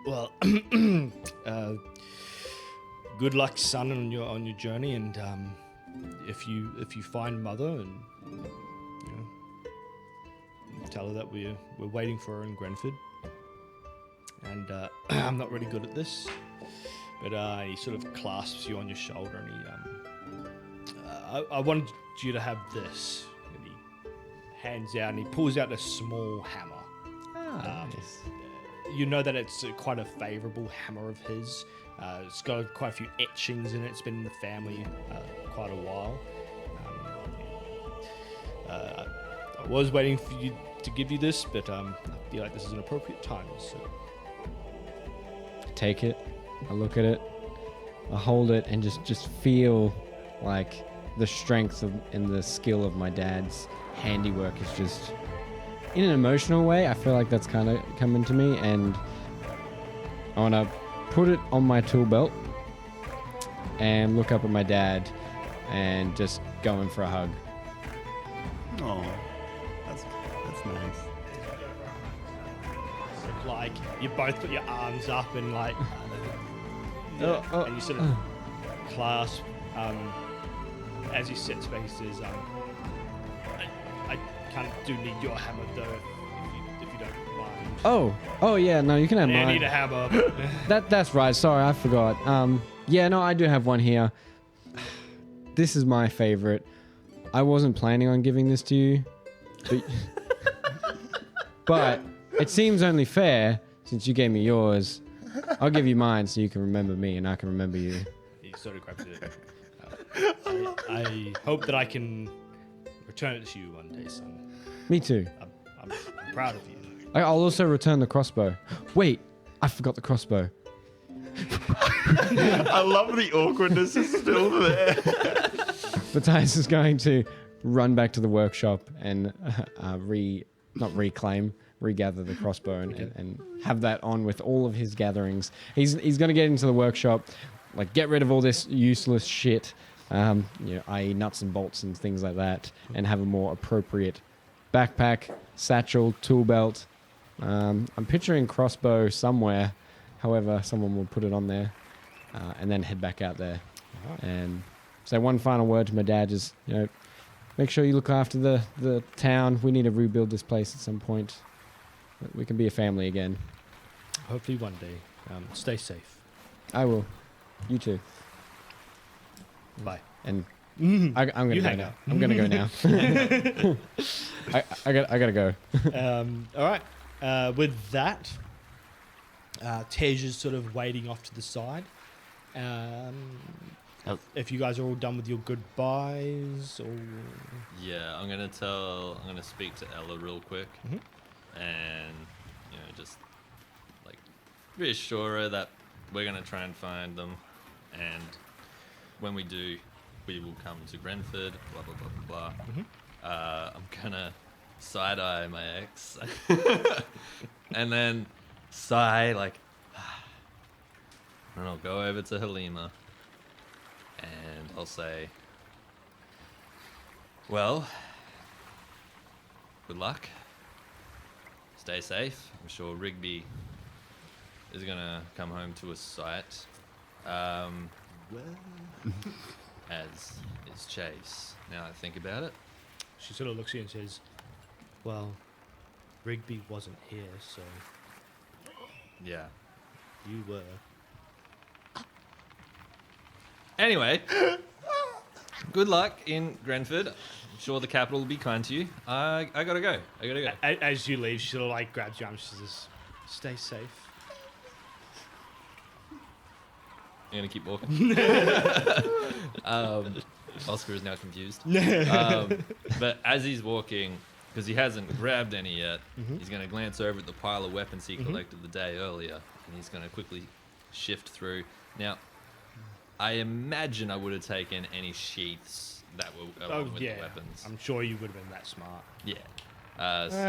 well, good luck, son, on your journey, and if you find mother, and tell her that we're waiting for her in Grenford. And I'm not really good at this, but he sort of clasps you on your shoulder, and he I wanted you to have this, and he hands out and he pulls out a small hammer. Nice. You know that it's quite a favourable hammer of his. It's got quite a few etchings in it. It's been in the family quite a while. I was waiting for you to give you this, but I feel like this is an appropriate time. So. Take it, I look at it, I hold it, and just feel like the strength and the skill of my dad's handiwork is just, in an emotional way, I feel like that's kind of coming to me, and I want to put it on my tool belt and look up at my dad and just go in for a hug. Oh, that's nice. Like you both put your arms up and like, and you sort of clasp. As he sits back, he says, "I kind of do need your hammer though, if you don't mind." Oh yeah, no, you can have I mine. need a hammer. That's right. Sorry, I forgot. Yeah, no, I do have one here. This is my favorite. I wasn't planning on giving this to you, but it seems only fair since you gave me yours. I'll give you mine so you can remember me and I can remember you. He sort of grabs it. I hope that I can return it to you one day, son. Me too. I'm proud of you. I'll also return the crossbow. Wait, I forgot the crossbow. I love the awkwardness is still there. Matthias is going to run back to the workshop and regather the crossbow and have that on with all of his gatherings. He's going to get into the workshop, like get rid of all this useless shit, i.e. nuts and bolts and things like that, and have a more appropriate backpack, satchel, tool belt. I'm picturing crossbow somewhere. However, someone will put it on there, and then head back out there. And say one final word to my dad: just make sure you look after the town. We need to rebuild this place at some point. We can be a family again. Hopefully one day. Stay safe. I will. You too. Bye. And I'm gonna You go hang now. out. I'm gonna go now. I gotta go. All right. With that, Tej is sort of waiting off to the side. If you guys are all done with your goodbyes, or Yeah, I'm gonna speak to Ella real quick, and just like reassure her that we're gonna try and find them, and when we do, we will come to Grenford. Blah blah blah blah blah. I'm gonna side eye my ex, and then sigh like, and I'll go over to Halima. And I'll say, well, good luck. Stay safe. I'm sure Rigby is going to come home to a sight. As is Chase. Now I think about it. she sort of looks at you and says, "Well, Rigby wasn't here, so Yeah. you were." Anyway, good luck in Grenford. I'm sure the capital will be kind to you. I gotta go. As you leave, she sort of like grabs your arm. She says, "Stay safe." I'm gonna keep walking. Oscar is now confused. But as he's walking, because he hasn't grabbed any yet, he's gonna glance over at the pile of weapons he collected the day earlier, and he's gonna quickly shift through. Now, I imagine I would have taken any sheaths that were along with the weapons. I'm sure you would have been that smart. Yeah.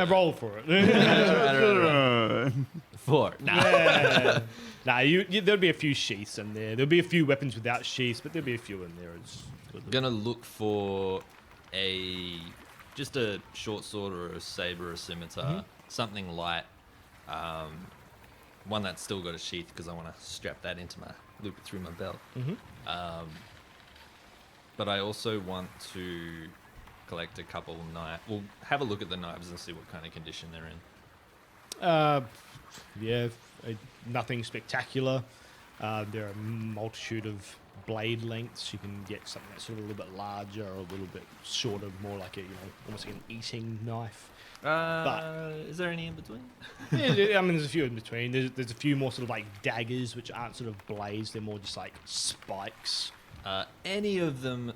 Roll for it. Right. 4. Nah. Nah, there'll be a few sheaths in there. There'll be a few weapons without sheaths, but there'll be a few in there. I'm gonna look for just a short sword or a saber or a scimitar, something light, one that's still got a sheath because I want to strap that loop it through my belt. But I also want to collect a couple knives. We'll have a look at the knives and see what kind of condition they're in. Nothing spectacular. There are a multitude of blade lengths. You can get something that's sort of a little bit larger or a little bit shorter, more like almost like an eating knife. Is there any in between? Yeah, I mean, there's a few in between. There's a few more sort of like daggers, which aren't sort of blades. They're more just like spikes. Any of them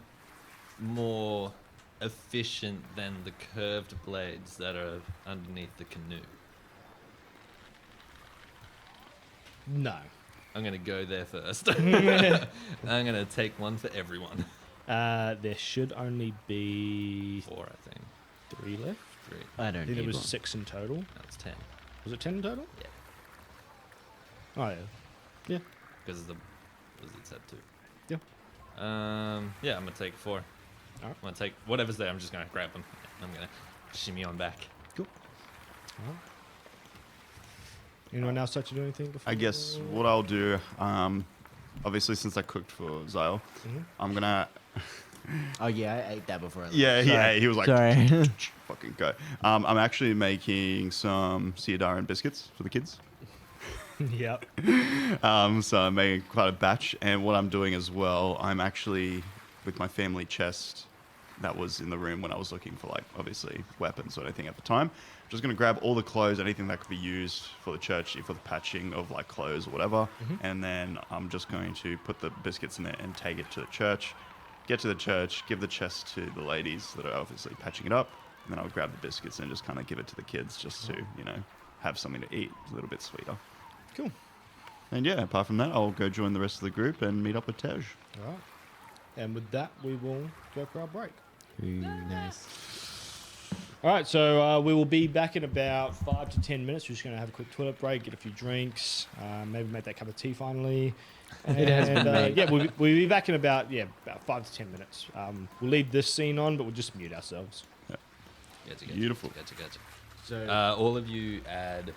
more efficient than the curved blades that are underneath the canoe? No. I'm going to go there first. I'm going to take one for everyone. There should only be 4, I think. 3 left. 3. I I don't think need there was one. 6 in total. That's 10. Was it 10 in total? Yeah. Oh, yeah. Because it said 2. Yeah. Yeah, I'm going to take 4. Alright. I'm going to take whatever's there. I'm just going to grab them. I'm going to shimmy on back. Cool. All right. Anyone else like to do anything before? I guess what I'll do, obviously since I cooked for Zyle, I'm gonna. Oh yeah, I ate that before I left. Yeah, he was like, Sorry. fucking go. I'm actually making some Siadarin biscuits for the kids. Yep. So I'm making quite a batch, and what I'm doing as well, I'm actually with my family chest that was in the room when I was looking for, like, obviously weapons or anything at the time. Just going to grab all the clothes, anything that could be used for the church, for the patching of like clothes or whatever. And then I'm just going to put the biscuits in there and take it to the church. Get to the church, give the chest to the ladies that are obviously patching it up. And then I'll grab the biscuits and just kind of give it to the kids just to, have something to eat. A little bit sweeter. Cool. And yeah, apart from that, I'll go join the rest of the group and meet up with Tej. All right. And with that, we will go for our break. Ooh, nice. All right, so we will be back in about 5 to 10 minutes. We're just going to have a quick toilet break, get a few drinks, maybe make that cup of tea finally. It has been made. Yeah, we'll be back in about 5 to 10 minutes. We'll leave this scene on, but we'll just mute ourselves. Gotcha. Beautiful. Gotcha. So All of you add.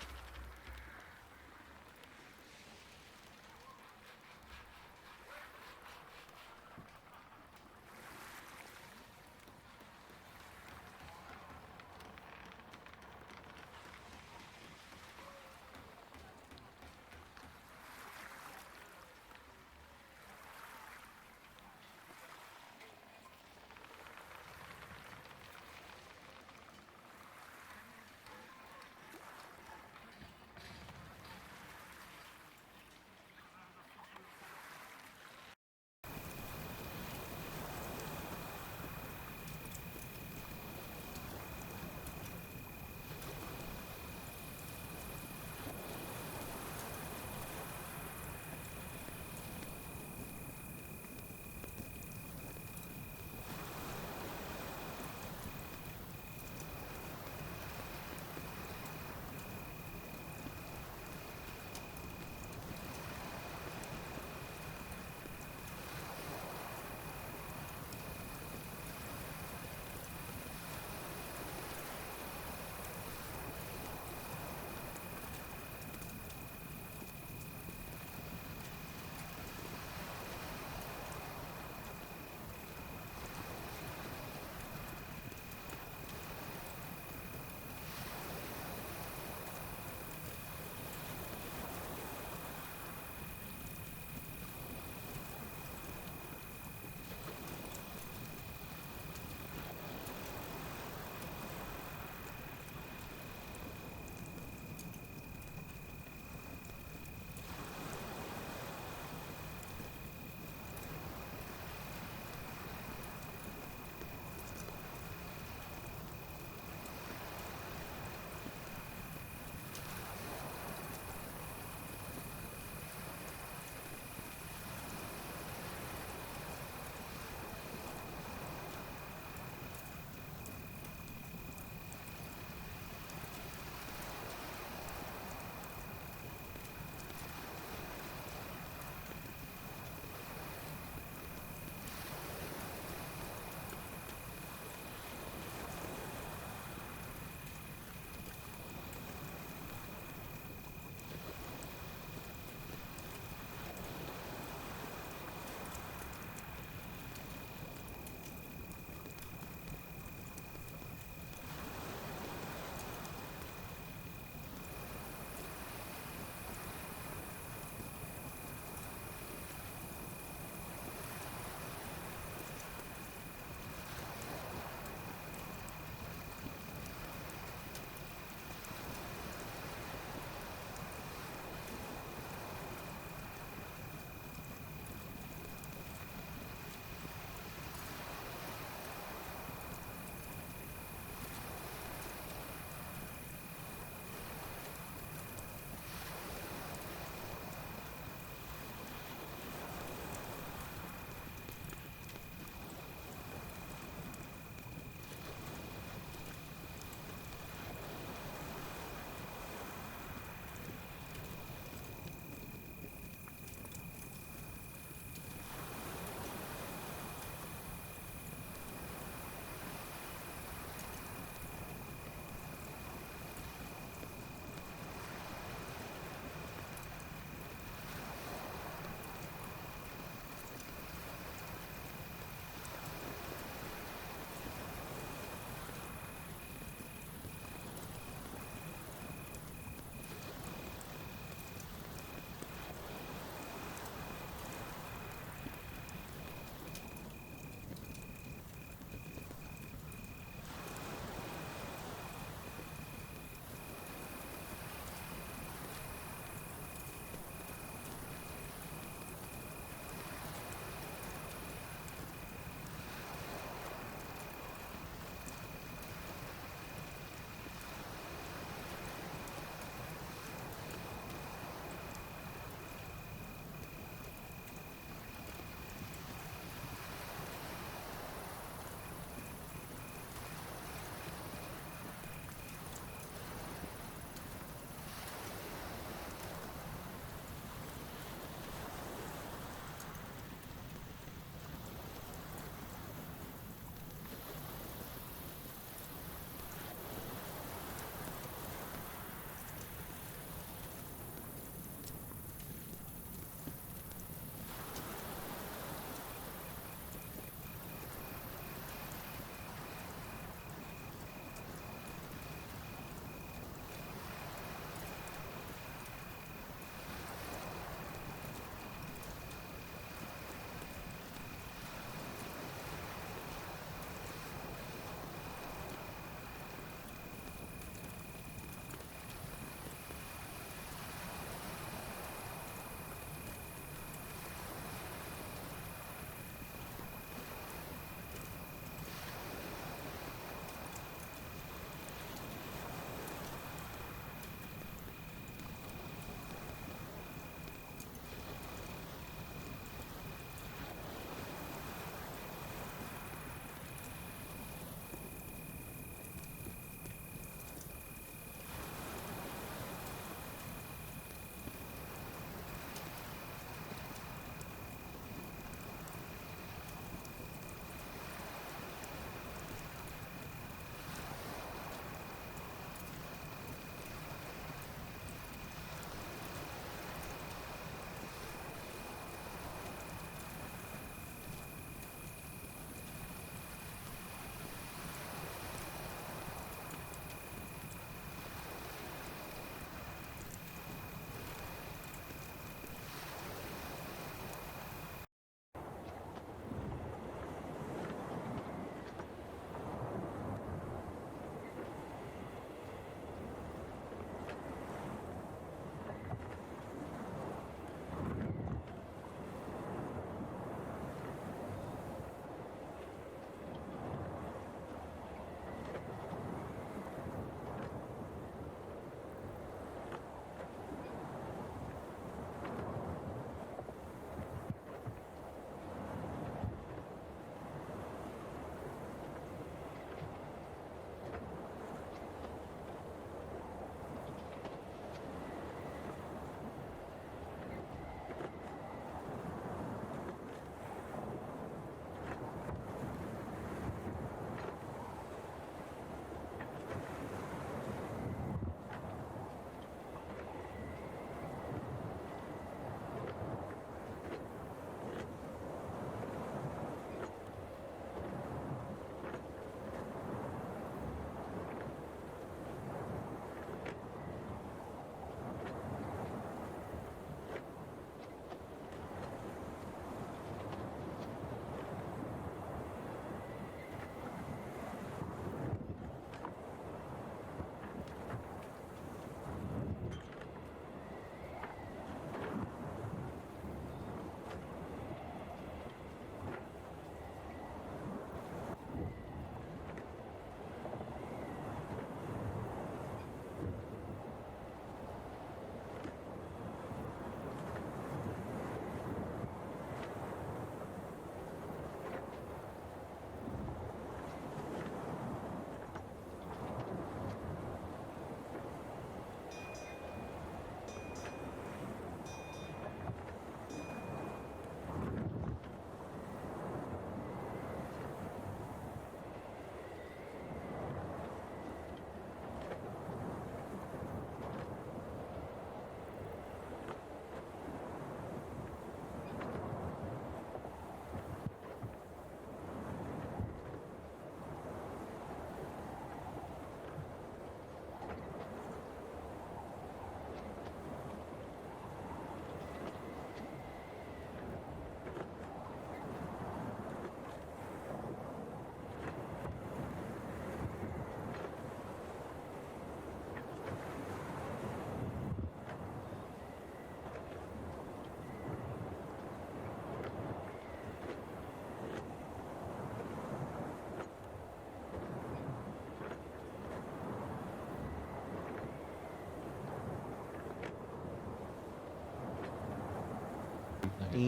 All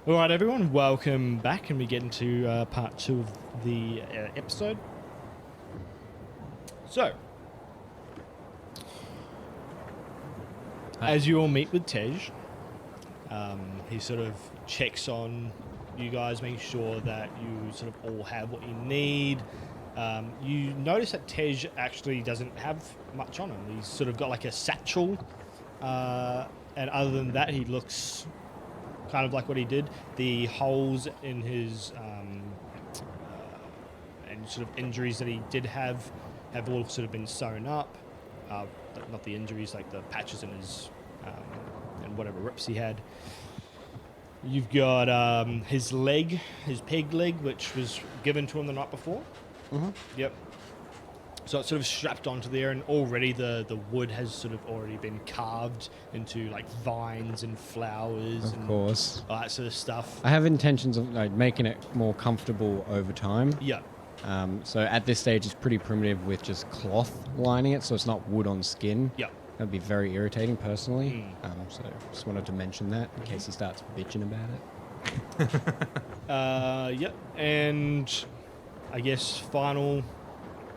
right, everyone, welcome back, and we get into part 2 of the episode. So, as you all meet with Tej, he sort of checks on you guys, making sure that you sort of all have what you need. You notice that Tej actually doesn't have much on him. He's sort of got like a satchel, and other than that, he looks kind of like what he did. The holes in his and sort of injuries that he did have all sort of been sewn up. Not the injuries, like the patches in his and whatever rips he had. You've got his leg, his peg leg, which was given to him the night before. Mm-hmm. Yep. So it's sort of strapped onto there, and already the wood has sort of already been carved into like vines and flowers Of and course. all that sort of stuff. I have intentions of like making it more comfortable over time. Yeah. So at this stage, it's pretty primitive with just cloth lining it, so it's not wood on skin. Yeah. That'd be very irritating personally. So just wanted to mention that in case he starts bitching about it. Yep. And I guess final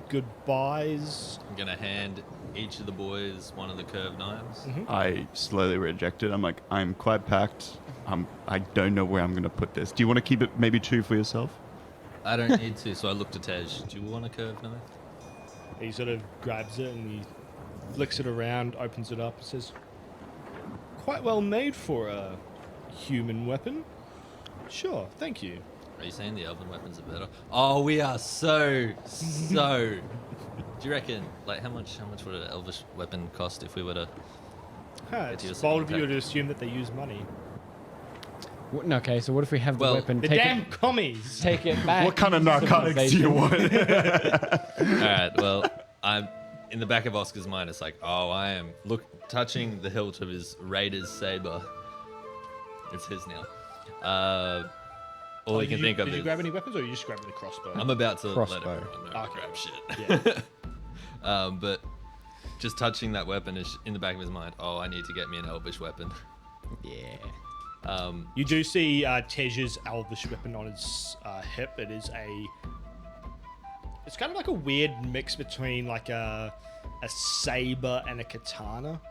goodbyes. I'm gonna hand each of the boys one of the curved knives. I slowly reject it. I'm like, I'm quite packed. I don't know where I'm going to put this. Do you want to keep it maybe 2 for yourself? I don't need to, so I looked at Tej. Do you want a curved knife? He sort of grabs it and he flicks it around, opens it up, and says, "Quite well made for a human weapon. Sure, thank you." Are you saying the elven weapons are better? Oh, we are so. Do you reckon, like, how much would an elvish weapon cost if we were to... It's It's bold of okay. you to assume that they use money. Okay, so what if we have the Well, weapon? The damn commies! Take it back. What kind of narcotics do you want? Alright, well, I'm... In the back of Oscar's mind, it's like, oh, I am touching the hilt of his raider's saber. It's his now. All he can think of Did is... you grab any weapons, or are you just grabbing the crossbow? I'm about to let Crossbow. everyone know Okay. grab shit. Yeah. But just touching that weapon is in the back of his mind. Oh, I need to get me an elvish weapon. Yeah. You do see Tej's elvish weapon on his hip. It's kind of like a weird mix between like a saber and a katana.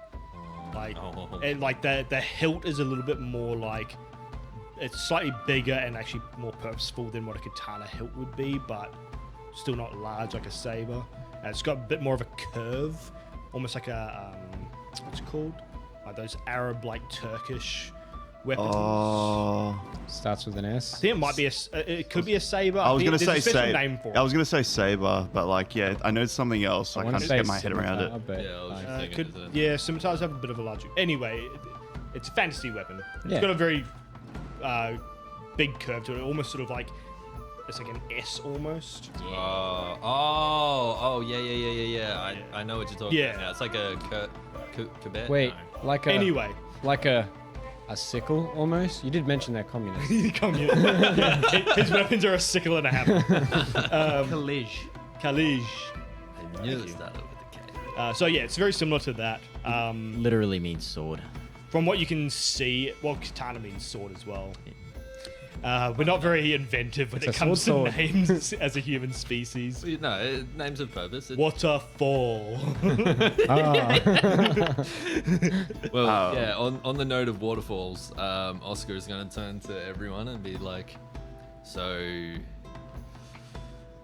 Like, Oh. and like the hilt is a little bit more like, it's slightly bigger and actually more purposeful than what a katana hilt would be, but still not large like a saber. And it's got a bit more of a curve, almost like a what's it called? Like those Arab, like Turkish weapons. Oh, Starts with an S. I think it might be it could be a saber. I was think going to there's say a special saber. name for it. I was going to say saber, but like, yeah, I know it's something else. I wanna can't say get my head around scimitar, it. But Yeah, I was like, just thinking, Could, isn't it? yeah, scimitars have a bit of a larger. Anyway, it's a fantasy weapon. It's Yeah. got a very big curve to it. Almost sort of like it's like an S almost. Yeah. I know what you're talking Yeah. about now. It's like a Quebec. wait, like a Anyway, like a sickle almost. You did mention that communist. his weapons are a sickle and a hammer. College. Kalige. I knew it started with a K. So yeah, it's very similar to that. Literally means sword. From what you can see, well, katana means sword as well. We're not very inventive when It's it a comes to sword. names as a human species. No, names of purpose. Waterfall. Well, yeah. On the note of waterfalls, Oscar is going to turn to everyone and be like, "So,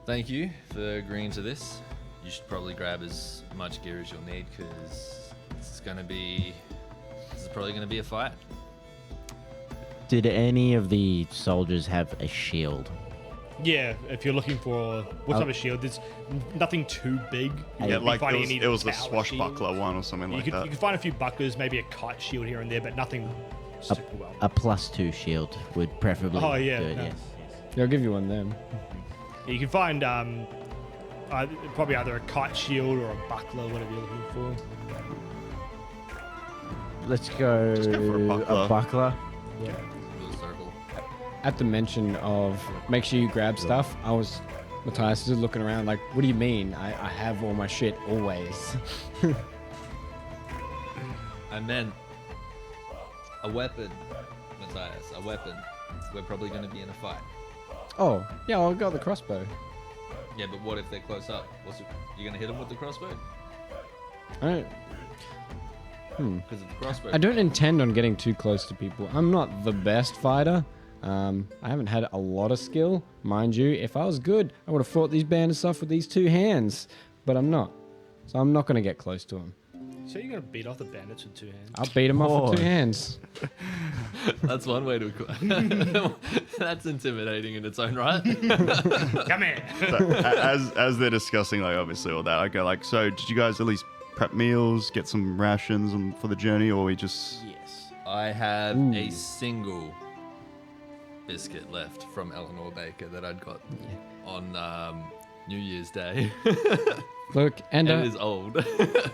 thank you for agreeing to this. You should probably grab as much gear as you'll need because this is probably going to be a fight." Did any of the soldiers have a shield? Yeah, if you're looking for what Oh. type of shield, there's nothing too big. Yeah, You'd be like finding it any was a tower swashbuckler shields. one or something You like could that. you could find a few bucklers, maybe a kite shield here and there, but nothing super well. A +2 shield would preferably Oh, yeah, do it, no. yes. They'll give you one then. You can find probably either a kite shield or a buckler, whatever you're looking for. Let's go, Just go for a buckler. buckler. Little circle. At the mention of make sure you grab stuff, Matthias is looking around like, what do you mean? I have all my shit always. I meant a weapon Matthias, a weapon. We're probably going to be in a fight. Oh, yeah, I'll go with the crossbow. Yeah, but what if they're close up? You going to hit them with the crossbow? I don't, Because of the crossbow. I don't intend on getting too close to people. I'm not the best fighter. I haven't had a lot of skill. Mind you, if I was good, I would have fought these bandits off with these two hands. But I'm not. So I'm not going to get close to them. So you're gonna beat off the bandits with 2 hands? I'll beat them off with 2 hands. That's one way to... That's intimidating in its own right. Come here. As they're discussing, like, obviously all that, I go like, so did you guys at least prep meals, get some rations for the journey, or we just... Yes. I have a single biscuit left from Eleanor Baker that I'd got on New Year's Day. Look, and It is old.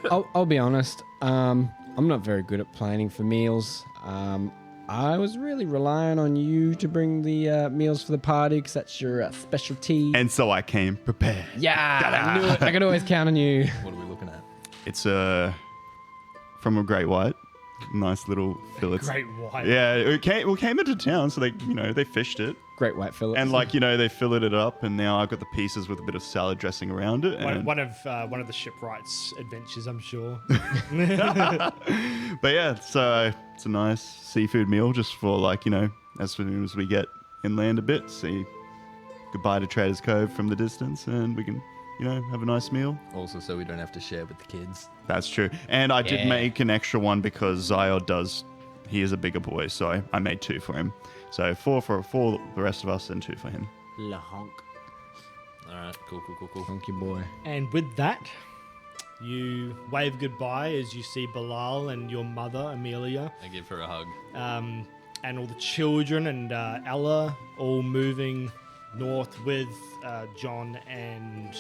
I'll be honest. I'm not very good at planning for meals. I was really relying on you to bring the meals for the party because that's your specialty. And so I came prepared. Yeah, I knew it. I could always count on you. What are we looking at? It's from a great white. Nice little fillets. Great white. Yeah, it came into town, so they fished it. Great white fillet. And they filleted it up, and now I've got the pieces with a bit of salad dressing around it. And One of the shipwright's adventures, I'm sure. but yeah, so it's a nice seafood meal just for as soon as we get inland a bit, say goodbye to Traders Cove from the distance, and we can have a nice meal. Also, so we don't have to share with the kids. That's true. And I did make an extra one because Zyod he is a bigger boy, so I made 2 for him. So 4 for the rest of us and 2 for him. La honk. All right, cool. Funky boy. And with that, you wave goodbye as you see Bilal and your mother, Amelia, I give her a hug. and all the children and Ella all moving north with John and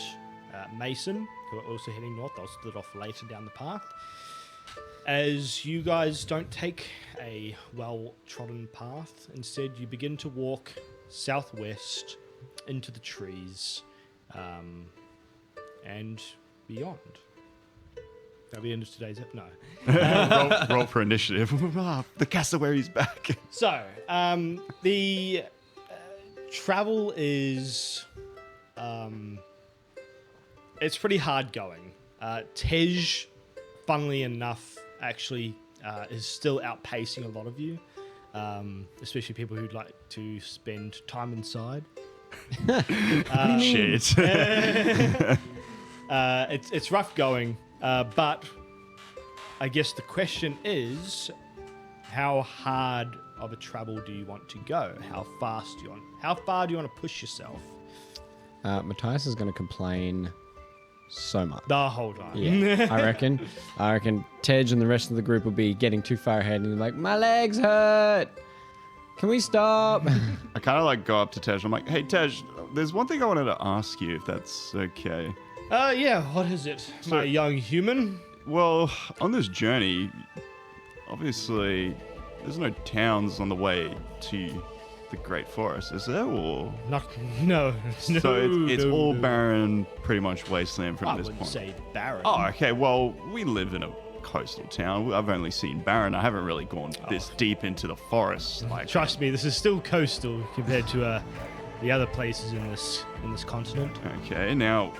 Mason, who are also heading north. They'll split off later down the path. As you guys don't take a well-trodden path, instead you begin to walk southwest into the trees and beyond. That'll be the end of today's episode. No. roll for initiative. The cassowary's back. So, the travel is... it's pretty hard going. Tej, funnily enough, actually is still outpacing a lot of you, especially people who'd like to spend time inside. Shit. It's rough going, but I guess the question is, how hard of a travel do you want to go? How far do you want to push yourself? Matthias is going to complain so much. The whole time. Yeah, I reckon Tej and the rest of the group will be getting too far ahead and be like, my legs hurt. Can we stop? I kind of go up to Tej. I'm like, hey, Tej, there's one thing I wanted to ask you, if that's okay. Yeah, what is it, my young human? Well, on this journey, obviously, there's no towns on the way to the Great Forest, is there? Or No. so it's no, all no. barren, pretty much wasteland from I this wouldn't point. say barren. Oh, okay. Well, we live in a coastal town. I've only seen barren. I haven't really gone this deep into the forest. Trust me, this is still coastal compared to the other places in this continent. Okay. Now,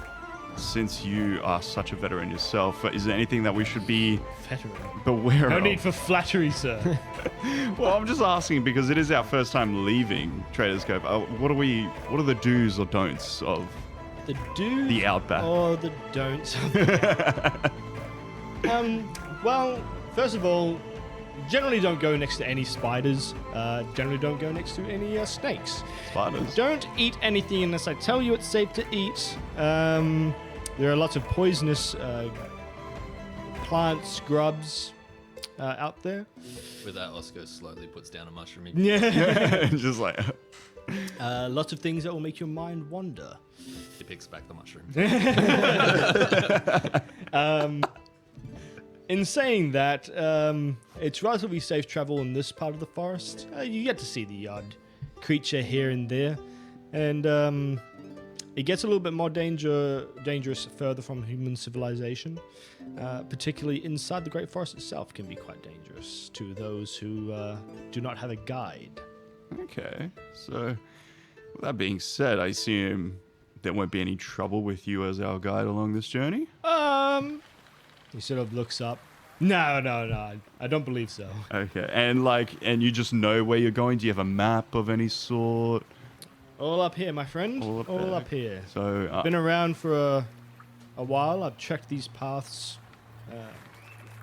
since you are such a veteran yourself, is there anything that we should be Veteran. beware No of? need for flattery, sir. Well, I'm just asking because it is our first time leaving Traders Cove. What are the do's or don'ts of The do's the outback? or the don'ts. Well, first of all, generally don't go next to any spiders. Generally don't go next to any snakes. Spiders. Don't eat anything unless I tell you it's safe to eat. There are lots of poisonous plants, grubs out there. With that, Oscar slowly puts down a mushroom. Yeah. Just like Lots of things that will make your mind wander. He picks back the mushroom. In saying that, it's relatively safe travel in this part of the forest. You get to see the odd creature here and there. And it gets a little bit more dangerous further from human civilization. Particularly inside the Great Forest itself can be quite dangerous to those who do not have a guide. Okay, so with that being said, I assume there won't be any trouble with you as our guide along this journey? He sort of looks up. No, I don't believe so. Okay, and you just know where you're going? Do you have a map of any sort? All up here, my friend. All All up up here. So, Been around for a while. I've checked these paths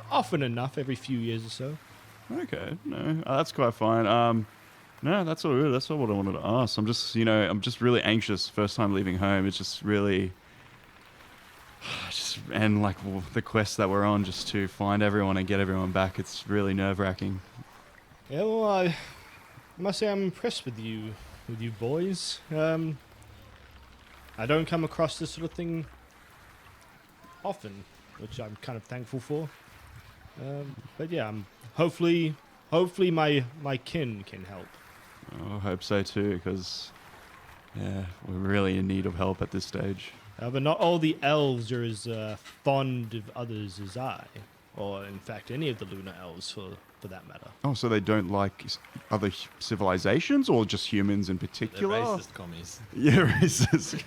often enough, every few years or so. okay, no, that's quite fine. No, that's all good. That's all what I wanted to ask. I'm just really anxious. First time leaving home. It's just really, and like the quest that we're on, just to find everyone and get everyone back. It's really nerve-wracking. Yeah, well, I must say I'm impressed with you boys. I don't come across this sort of thing often, which I'm kind of thankful for. But yeah, hopefully my kin can help. I hope so too, because yeah, we're really in need of help at this stage. But not all the elves are as fond of others as I, or in fact any of the lunar elves for that matter. Oh, so they don't like other civilizations, or just humans in They're particular? racist commies. Yeah, racist.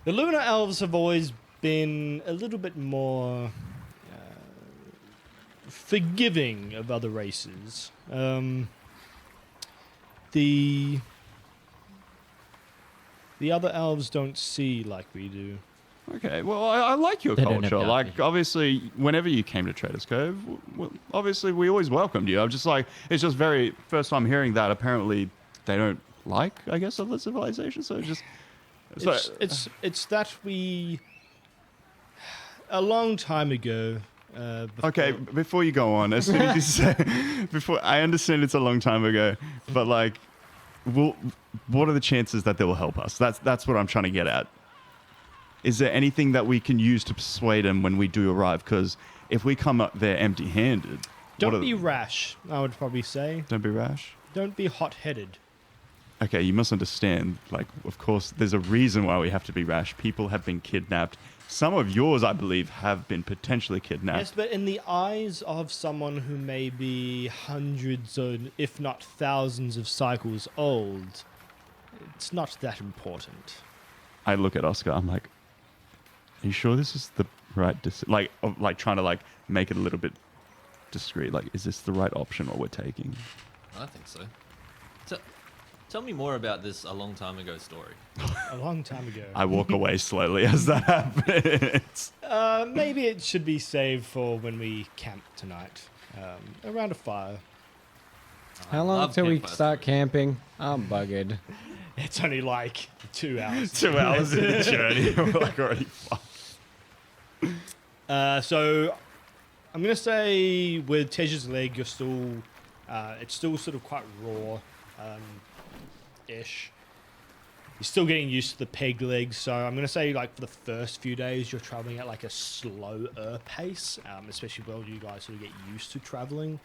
The lunar elves have always been a little bit more forgiving of other races. The other elves don't see like we do. Okay, well, I like your They don't have culture. Like, dark obviously, whenever you came to Traders Cove, obviously, we always welcomed you. I'm just like, it's just very first time hearing that. Apparently, they don't like, I guess, other civilizations. So It's that we a long time ago. Okay, before you go on, as soon as you say, before I understand it's a long time ago, but like, what are the chances that they will help us? That's what I'm trying to get at. Is there anything that we can use to persuade them when we do arrive? Because if we come up there empty-handed, Don't be rash, I would probably say. Don't be rash. Don't be hot-headed. Okay, you must understand. Like, of course, there's a reason why we have to be rash. People have been kidnapped. Some of yours, I believe, have been potentially kidnapped. Yes, but in the eyes of someone who may be hundreds or if not thousands of cycles old, it's not that important. I look at Oscar. I'm like, are you sure this is the right decision? Like trying to like make it a little bit discreet. Like, is this the right option what we're taking? I think so. Tell me more about this a long time ago story. A long time ago. I walk away slowly as that happens. Maybe it should be saved for when we camp tonight. Around a fire. How long love till we campfire start stories. camping? I'm buggered. It's only like 2 hours. 2 hours in the journey. We're like already fucked. So I'm gonna say with Tej's leg, you're still, it's still sort of quite raw, ish. You're still getting used to the peg legs, so I'm gonna say like for the first few days you're traveling at like a slower pace, especially while you guys sort of get used to traveling.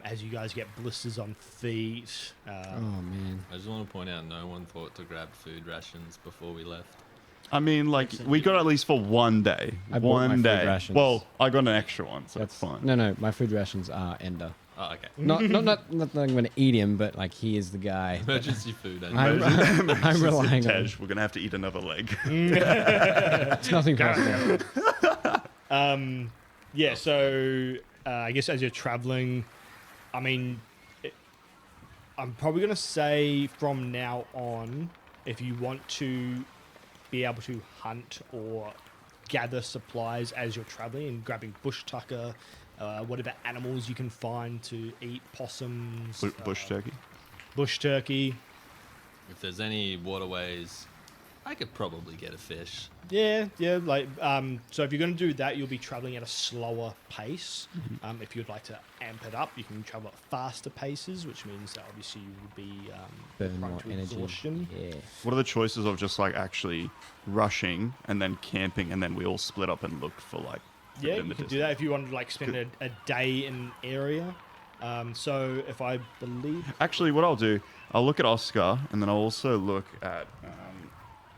As you guys get blisters on feet. Oh man. I just want to point out no one thought to grab food rations before we left. I mean, like, we got at least for 1 day. I bought my One food day. rations. Well, I got an extra one, so that's fine. No, my food rations are Ender. Oh, okay. Not that I'm going to eat him, but like he is the guy. Emergency food. I'm relying on. Tej, we're going to have to eat another leg. It's nothing personal. Yeah, so I guess as you're traveling, I mean, I'm probably going to say from now on, if you want to be able to hunt or gather supplies as you're traveling and grabbing bush tucker, whatever animals you can find to eat, possums, Bush turkey. bush turkey. If there's any waterways, I could probably get a fish. Yeah, like, so if you're going to do that, you'll be traveling at a slower pace. If you'd like to amp it up, you can travel at faster paces, which means that obviously you will be Burn prone more to energy. exhaustion. Yeah. What are the choices of just like actually rushing and then camping and then we all split up and look for like food Yeah, in you the could do that if you wanted to like spend a day in an area. So if I believe, Actually, what I'll do, I'll look at Oscar and then I'll also look at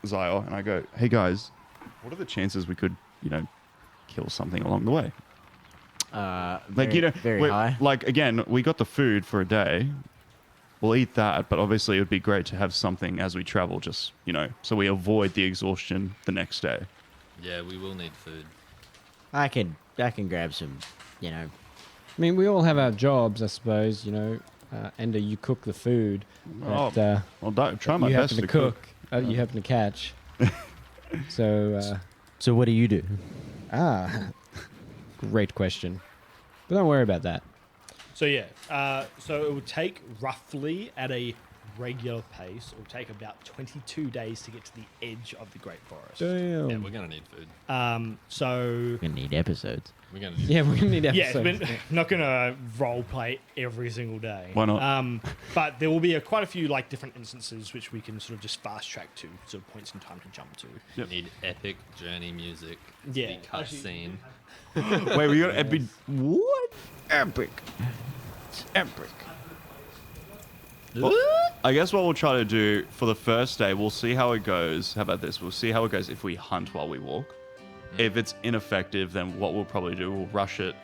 Zyre and I go, hey guys, what are the chances we could, kill something along the way? Very high. Like, again, we got the food for a day. We'll eat that, but obviously it would be great to have something as we travel, just, so we avoid the exhaustion the next day. Yeah, we will need food. I can grab some, I mean, we all have our jobs, I suppose. Ender, you cook the food. Oh, That, I'll try my you best happen to cook. You happen to catch. So, So what do you do? great question. But don't worry about that. So yeah, so it would take roughly at a regular pace, it would take about 22 days to get to the edge of the Great Forest. Damn. Yeah, we're gonna need food. So We're gonna need episodes. We're gonna need Yeah, we're gonna need yeah, episodes. not gonna role play every single day. Why not? But there will be quite a few different instances which we can sort of just fast track to, sort of points in time to jump to. Yep. need epic journey music. Yeah, The cutscene. Wait, we got epic. What? Epic. It's epic. Well, I guess what we'll try to do for the first day, we'll see how it goes. How about this? We'll see how it goes if we hunt while we walk. If it's ineffective, then what we'll probably do, we'll rush it,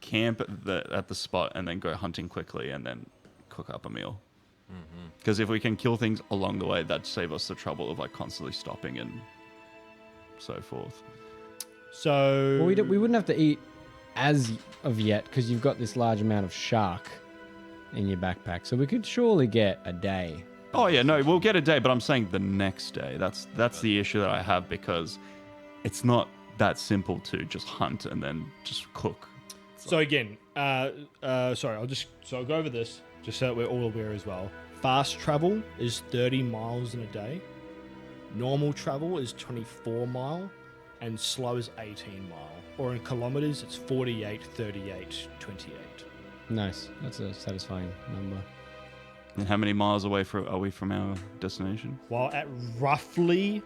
camp at the spot, and then go hunting quickly, and then cook up a meal. Because if we can kill things along the way, that'd save us the trouble of constantly stopping and so forth. So Well, we wouldn't have to eat as of yet because you've got this large amount of shark in your backpack. So we could surely get a day. Oh yeah, no, we'll get a day, but I'm saying the next day. That's the issue that I have because it's not that simple to just hunt and then just cook. So again, sorry, I'll go over this just so that we're all aware as well. Fast travel is 30 miles in a day. Normal travel is 24 mile, and slow is 18 mile. Or in kilometers, it's 48, 38, 28. Nice. That's a satisfying number. And how many miles away are we from our destination? While at roughly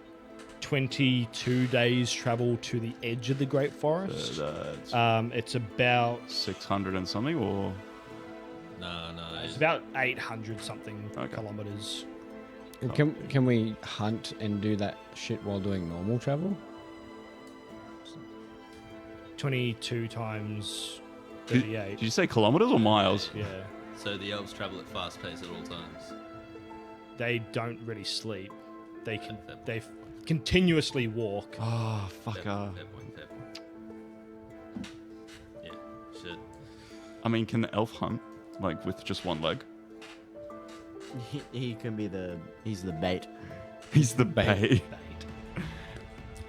22 days travel to the edge of the Great Forest, That's it's about 600 and something, or No. it's about 800 something Okay. kilometers. Can we hunt and do that shit while doing normal travel? 22 times Did 38. you say kilometers or miles? Yeah. So the elves travel at fast pace at all times. They don't really sleep. They can Fair point. they continuously walk. Oh, Fair fucker. point, fair point. Yeah, shit. I mean, can the elf hunt with just one leg? He can be he's the bait. He's the Bait. bait.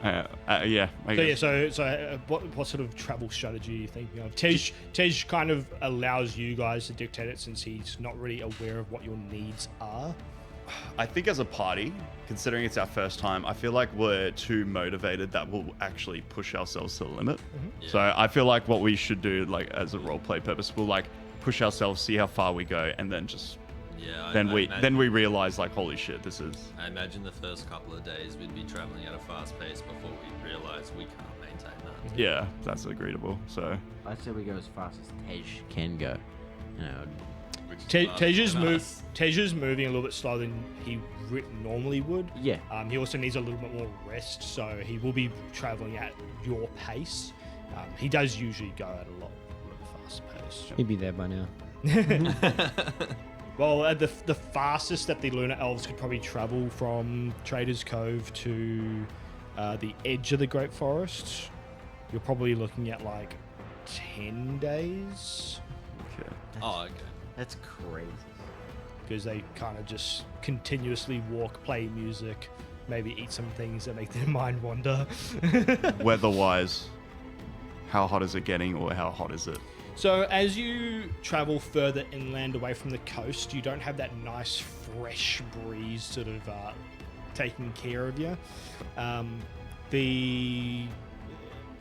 Yeah. I So yeah, guess. so what sort of travel strategy are you thinking of? Tej kind of allows you guys to dictate it since he's not really aware of what your needs are. I think as a party, considering it's our first time, I feel like we're too motivated that we'll actually push ourselves to the limit. Yeah. So I feel like what we should do, as a roleplay purpose, we'll push ourselves, see how far we go, and then just Yeah. then we realize holy shit, this is. I imagine the first couple of days we'd be traveling at a fast pace before we realize we can't maintain that. Yeah, that's agreeable. So I'd say we go as fast as Tej can go. Which is faster than us. Teja's moving a little bit slower than he normally would. Yeah. He also needs a little bit more rest, so he will be traveling at your pace. He does usually go at a lot fast pace. He'd be there by now. Well, at the fastest that the Lunar Elves could probably travel from Trader's Cove to the edge of the Great Forest, you're probably looking at 10 days, okay. Oh, okay. That's crazy. because they kind of just continuously walk, play music, maybe eat some things that make their mind wander. Weather-wise, how hot is it getting, or how hot is it? So as you travel further inland away from the coast, you don't have that nice fresh breeze sort of taking care of you.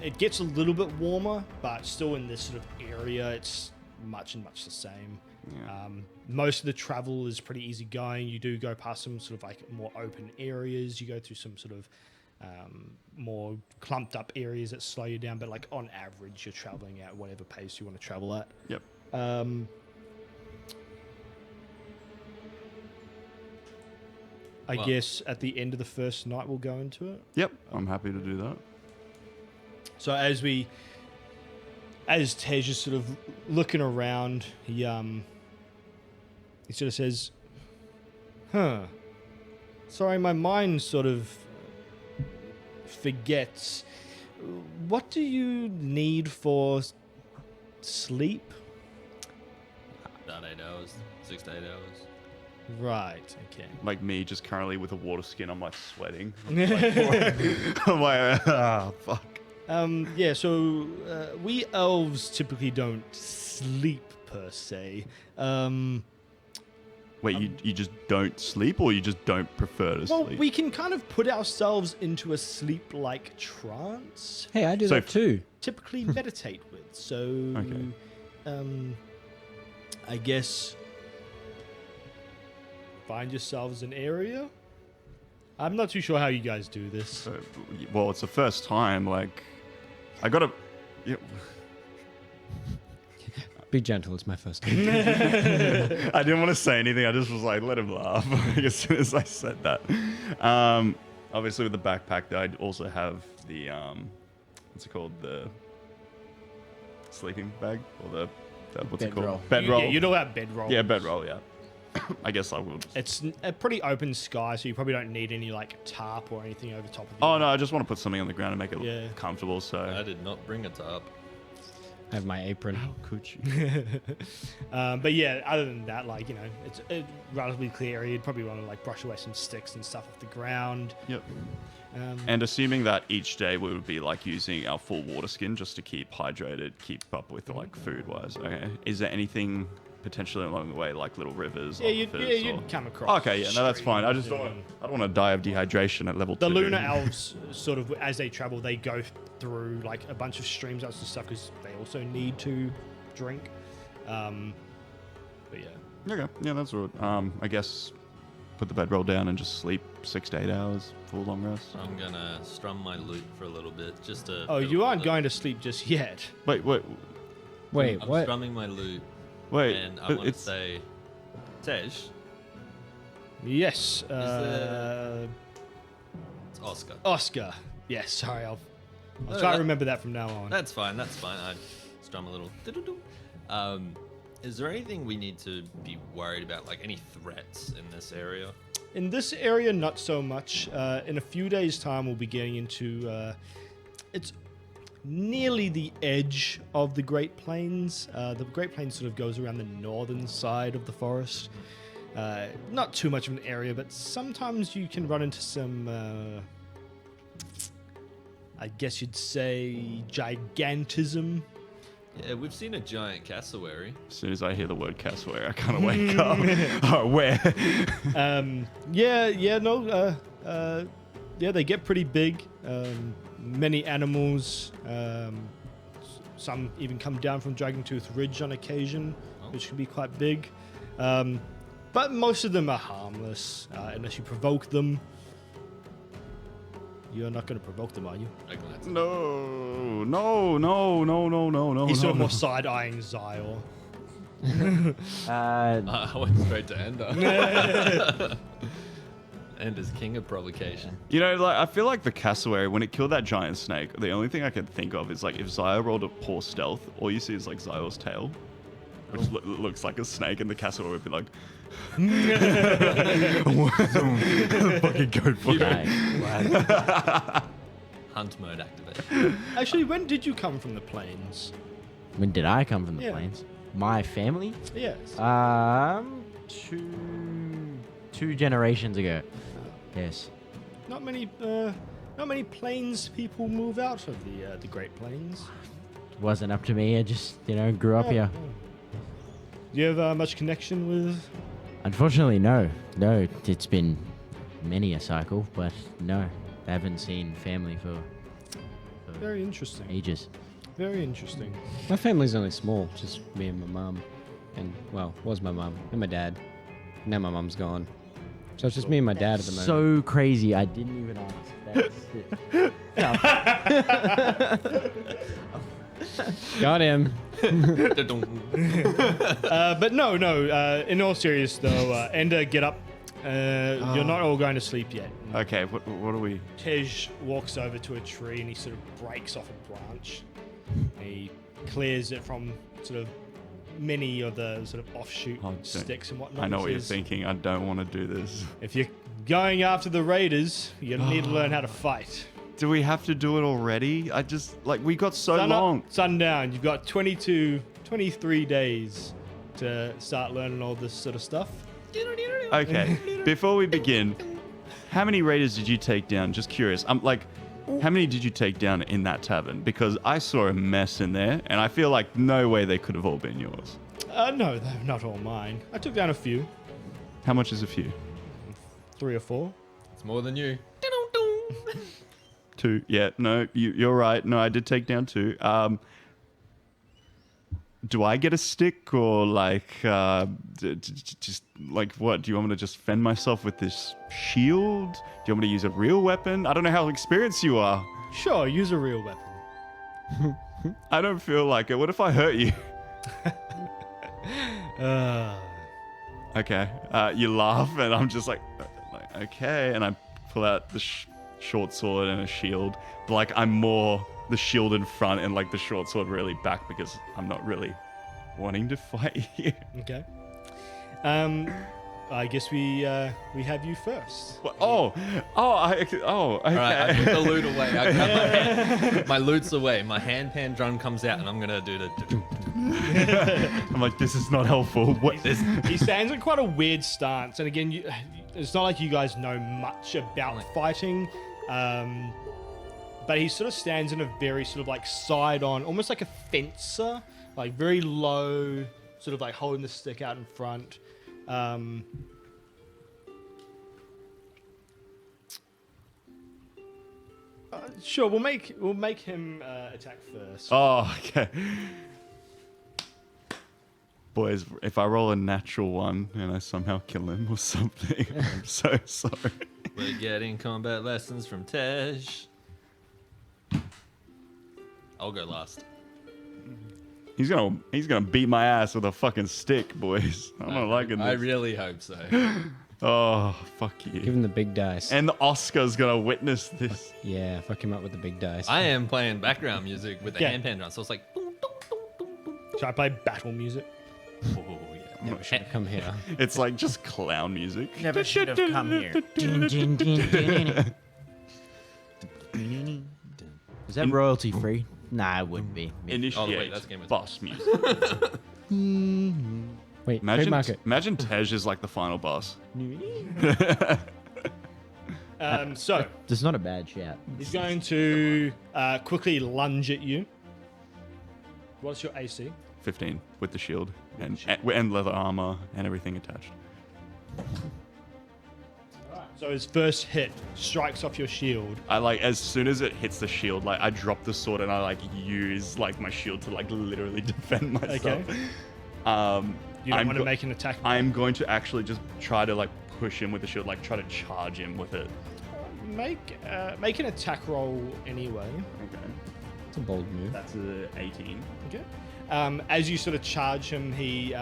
It gets a little bit warmer, but still in this sort of area, it's much the same. Yeah. Most of the travel is pretty easy going. You do go past some sort of more open areas. You go through some sort of more clumped up areas that slow you down, but on average you're traveling at whatever pace you want to travel at. Yep. I Well- guess at the end of the first night we'll go into it. Yep, I'm happy to do that. So as Tej is sort of looking around, he sort of says, "Huh. Sorry, my mind sort of forgets. What do you need for sleep?" About 8 hours, 6 to 8 hours. Right. Okay. Like me, just currently with a water skin, I'm like sweating. I'm like, ah, fuck. Yeah, so we elves typically don't sleep per se. Wait, you just don't sleep, or you just don't prefer to Well, sleep? we can kind of put ourselves into a sleep-like trance. Hey, I do So that too. Typically meditate with. So, Okay. I guess find yourselves an area. I'm not too sure how you guys do this. So, well, it's the first time. Like, I gotta. Yeah, Be gentle. It's my first time. I didn't want to say anything. I just was like, let him laugh as soon as I said that. Obviously, with the backpack, I also have the what's it called? The sleeping bag or the what's it called? Bedroll. Bedroll. Yeah, you know about bedroll. Yeah, bedroll. Yeah. I guess I will. Just... It's a pretty open sky, so you probably don't need any like tarp or anything over top of it. Oh no, I just want to put something on the ground and make it Yeah. comfortable. So. I did not bring a tarp. I have my apron. Could you? But yeah, other than that, like, you know, it's a relatively clear area. You'd probably want to like brush away some sticks and stuff off the ground. Yep. Um, And assuming that each day we would be like using our full water skin just to keep hydrated, keep up with like food wise. Okay. Is there anything potentially along the way, like little rivers? yeah, you'd aquifers, or- come across. Okay, yeah, no, that's fine. I just streams don't want to die of dehydration at level The 2. lunar elves, sort of, as they travel, they go through like a bunch of streams and stuff because they also need to drink. But yeah. Okay, yeah, that's all right. I guess put the bedroll down and just sleep 6 to 8 hours, full long rest. I'm gonna strum my lute for a little bit, just to. Oh, feel you a aren't little- going to sleep just yet. Wait, Wait, I'm what? strumming my lute, wait. and I but want to it's say, Tej, Yes. there- it's Oscar. Oscar. Yes, sorry. I'll No, try to that- remember that from now on. That's fine. That's fine. I strum a little. Is there anything we need to be worried about? Like any threats in this area? In this area, not so much. In a few days' time, we'll be getting into. It's nearly the edge of the Great Plains. The Great Plains sort of goes around the northern side of the forest. Not too much of an area, but sometimes you can run into some. I guess you'd say gigantism. Yeah, we've seen a giant cassowary. as soon as I hear the word cassowary, I kind of wake up. Oh, where? Yeah, they get pretty big. Many animals. Some even come down from Dragontooth Ridge on occasion, which can be quite big. But most of them are harmless unless you provoke them. You're not going to provoke them, are you? I glance. No. He's sort of no. more side-eyeing Zyor. I went straight to Ender. Ender's king of provocation. You know, like I feel like the cassowary, when it killed that giant snake, the only thing I could think of is like if Zyor rolled a poor stealth, all you see is like Zyor's tail, which looks like a snake, and the cassowary would be like, fucking go for it. Nice. Hunt mode activated. Actually, when did you come from the plains? When did I come from the Yeah. plains? My family? Yes. Two generations ago. Yes. Not many plains people move out of the Great Plains. Wasn't up to me. I just, grew up here. Do you have much connection with? Unfortunately, no. No, it's been many a cycle, but no. I haven't seen family for Very interesting. ages. Very interesting. My family's only small, just me and my mum, and well, was my mum and my dad. Now my mum's gone, so it's just me and my dad at the moment. So crazy. I didn't even ask. That's it. Got him. But no. In all seriousness, though, Ender, get up. You're not all going to sleep yet. Okay, what are we? Tej walks over to a tree and he sort of breaks off a branch. He clears it from sort of many of the sort of offshoot sticks and whatnot. I know what you're Says, thinking. I don't want to do this. If you're going after the raiders, you need to learn how to fight. Do we have to do it already? I just, like, we got so long. Sundown. You've got 23 days to start learning all this sort of stuff. Okay, before we begin, how many raiders did you take down? Just curious. I'm like, how many did you take down in that tavern? Because I saw a mess in there, and I feel like no way they could have all been yours. No, they're not all mine. I took down a few. How much is a few? 3 or 4. It's more than you. 2. Yeah, no, you're right. No, I did take down 2. Do I get a stick or like just like what? Do you want me to just fend myself with this shield? Do you want me to use a real weapon? I don't know how experienced you are. Sure, use a real weapon. I don't feel like it. What if I hurt you? Okay. You laugh and I'm just like okay, and I pull out the short sword and a shield. But like I'm more the shield in front and like the short sword really back because I'm not really wanting to fight you. Okay. I guess we have you first. What? Okay. All right, I put the loot away. I grab my loot's away. My hand-pan drum comes out, and I'm gonna do the. I'm like, this is not helpful. What? He stands in quite a weird stance, and again, it's not like you guys know much about fighting, but he sort of stands in a very sort of like side-on, almost like a fencer, like very low, sort of like holding the stick out in front. Sure, we'll make him attack first. Oh, okay. Boys, if I roll a natural 1 and I somehow kill him or something, I'm so sorry. We're getting combat lessons from Tej. I'll go last. He's gonna beat my ass with a fucking stick, boys. I'm not liking this. I really hope so. Oh, fuck you. Give him the big dice. And the Oscar's gonna witness this. Yeah, fuck him up with the big dice. I am playing background music with the Yeah. hand-pan drum, so it's like. Boom, boom, boom, boom, boom, boom. Should I play battle music? Oh yeah. Never should have come here. It's like just clown music. Never should have come here. Is that royalty free? Nah, it wouldn't be. Initiate that's Game of boss music. Wait, Imagine, trademark it. imagine Tej is like the final boss. So That's not a bad shout. he's going to quickly lunge at you. What's your AC? 15 with the shield and leather armor and everything attached. So his first hit strikes off your shield. I like as soon as it hits the shield, like I drop the sword and I like use like my shield to like literally defend myself. Okay. You don't I'm want to make an attack. I'm going to actually just try to like push him with the shield, like try to charge him with it. Make an attack roll anyway. Okay. It's a bold move. That's a 18. Okay. As you sort of charge him, he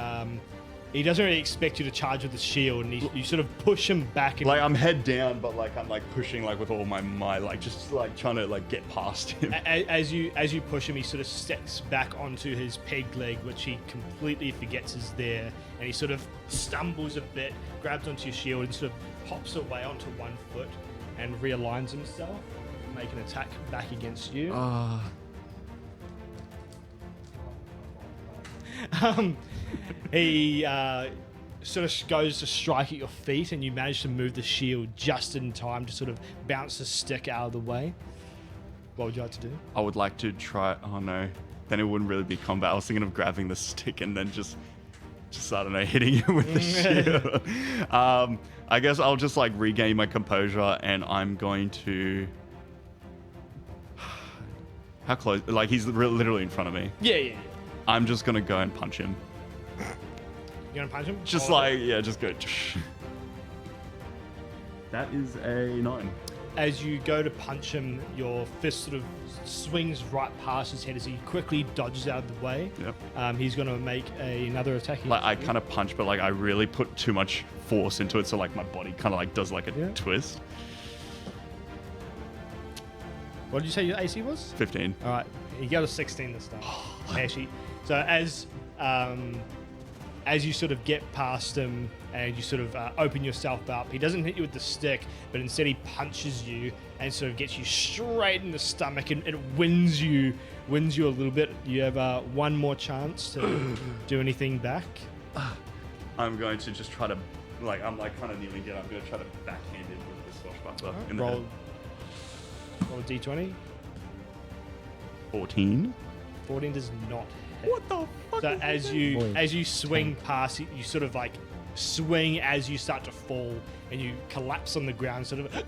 doesn't really expect you to charge with the shield, and you sort of push him back. And Like I'm head down, but like I'm like pushing like with all my might, like just like trying to like get past him. as you push him, he sort of steps back onto his peg leg, which he completely forgets is there, and he sort of stumbles a bit, grabs onto your shield, and sort of hops away onto one foot and realigns himself, make an attack back against you. He sort of goes to strike at your feet, and you manage to move the shield just in time to sort of bounce the stick out of the way. What would you like to do? I would like to try. Oh no, then it wouldn't really be combat. I was thinking of grabbing the stick and then just I don't know, hitting him with the shield. I guess I'll just like regain my composure, and I'm going to. How close? Like he's literally in front of me. Yeah. I'm just gonna go and punch him. You gonna punch him? Just Oh, like, yeah, just go. That is a 9. as you go to punch him, your fist sort of swings right past his head as he quickly dodges out of the way. Yep. He's going to make another attack. Like I kind of punch, but like I really put too much force into it, so like my body kind of like does like a twist. What did you say your AC was? 15. All right, you got a 16 this time. Actually, so as you sort of get past him and you sort of open yourself up, he doesn't hit you with the stick, but instead he punches you and sort of gets you straight in the stomach, and it wins you a little bit. You have one more chance to do anything back. I'm going to just try to, like, I'm like kind of kneeling down. I'm going to try to backhand it with the swashbuckler. Alright, In the roll head. a d20. 14. 14 does not hit. What the fuck? So Boy. as you swing past, you sort of like swing as you start to fall, and you collapse on the ground, sort of.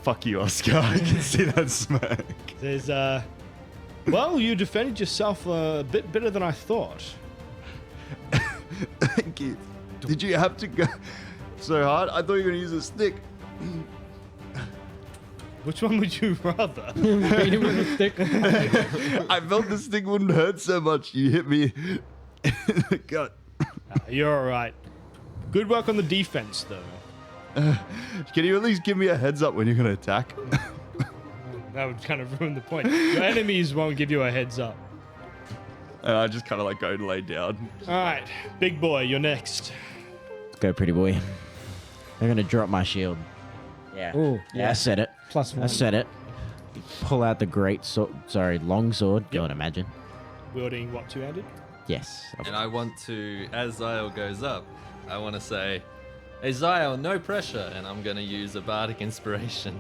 Fuck you, Oscar. I can see that smirk. There's well, you defended yourself a bit better than I thought. Thank you. Did you have to go so hard? I thought you were going to use a stick. Which one would you rather? Beat him with a stick. I felt the stick wouldn't hurt so much. You hit me in the gut. You're all right. Good work on the defense, though. Can you at least give me a heads up when you're going to attack? That would kind of ruin the point. Your enemies won't give you a heads up. And I just kind of like go to lay down. All right, big boy, you're next. Go, pretty boy. I'm gonna drop my shield. Yeah. Ooh, Yeah, I said it. +1. I said it. Pull out the great sword. Sorry, long sword. Go and imagine. Wielding what, two-handed? Yes. And I want to, as Ziel goes up, I want to say, "Hey Ziel, no pressure," and I'm gonna use a bardic inspiration.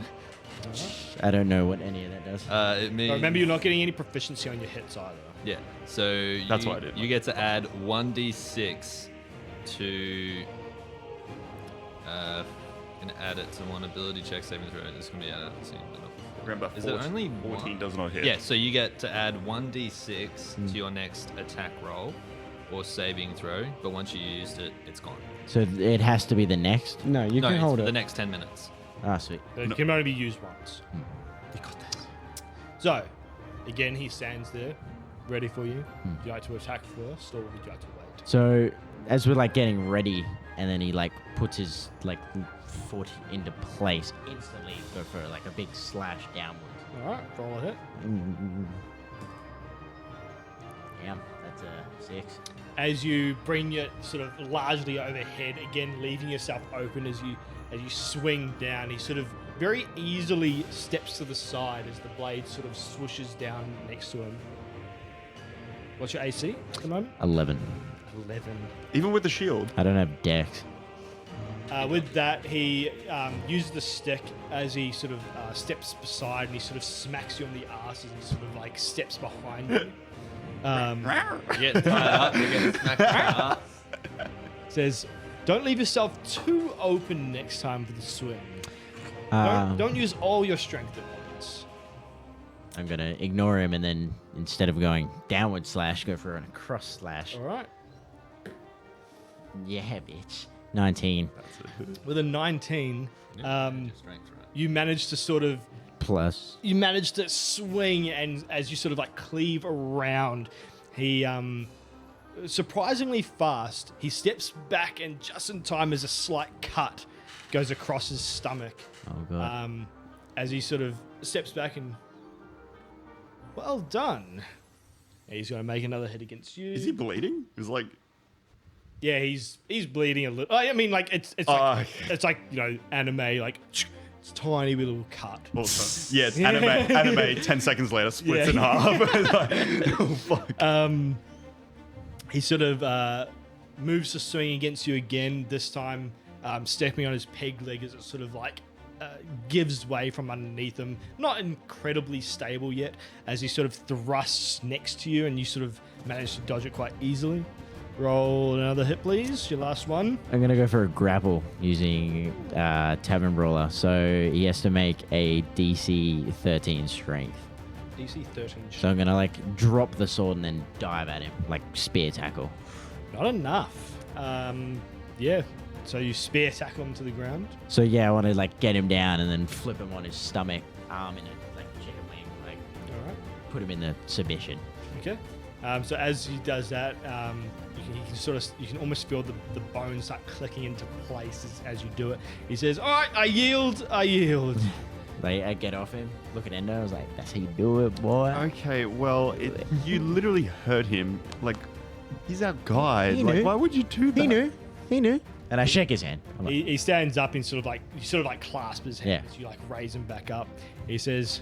I don't know what any of that does. It means. Remember, you're not getting any proficiency on your hits either. Yeah. So That's you, what I did. You get to add 1d6 to. And add it to one ability check saving throw. This can be added. Remember, Is it only 14 one? does not hit. Yeah. So you get to add 1d6 to your next attack roll or saving throw. But once you used it, it's gone. So it has to be the next. No, you no, can it's hold for it. the next 10 minutes. Ah, sweet. It can only be used once. You got this. So, again, he stands there, ready for you. Would you like to attack first, or would you like to wait? So as we're like getting ready, and then he like puts his like foot into place, instantly go for like a big slash downwards. All right, roll a hit. Yeah, that's a 6. As you bring it sort of largely overhead, again leaving yourself open as you swing down, he sort of very easily steps to the side as the blade sort of swooshes down next to him. What's your AC at the moment? 11. 11. Even with the shield. I don't have dex. With that, he uses the stick as he sort of steps beside, and he sort of smacks you on the ass as he sort of like steps behind you. You get tied up, you get smacked in the ass. Says, "Don't leave yourself too open next time for the swing. Don't use all your strength at once." I'm gonna ignore him and then instead of going downward slash, go for a cross slash. All right. Yeah, bitch. 19 With a 19, Your strength, right? you manage to sort of plus. you manage to swing, and as you sort of like cleave around, he surprisingly fast, he steps back, and just in time as a slight cut goes across his stomach. Oh god. As he sort of steps back, and well done. He's going to make another hit against you. Is he bleeding? He's like, Yeah, he's bleeding a little. I mean, like it's like it's like, you know, anime, like it's tiny little cut. also, yeah, it's anime. 10 seconds later, splits in Yeah. half. It's like, oh fuck. He sort of moves to swing against you again. This time, stepping on his peg leg as it sort of like gives way from underneath him. Not incredibly stable yet, as he sort of thrusts next to you, and you sort of manage to dodge it quite easily. Roll another hit, please. Your last one. I'm gonna go for a grapple using Tavern Brawler. So he has to make a DC 13 strength. DC 13. So I'm gonna like drop the sword and then dive at him, like spear tackle. Not enough. Yeah, So you spear tackle him to the ground. So yeah, I want to like get him down and then flip him on his stomach, arm in it, like chicken wing, like All right. put him in the submission. Okay. So as he does that, you can almost feel the bones start clicking into place as you do it. He says, "All right, I yield. I yield." Like I get off him, look at Endo, I was like, "That's how you do it, boy." Okay, well, you literally hurt him. Like, he's our guide. He Like, knew. why would you do that? He knew. And I shake his hand. I'm like, He stands up and sort of like clasp his hand Yeah. as you like raise him back up. He says,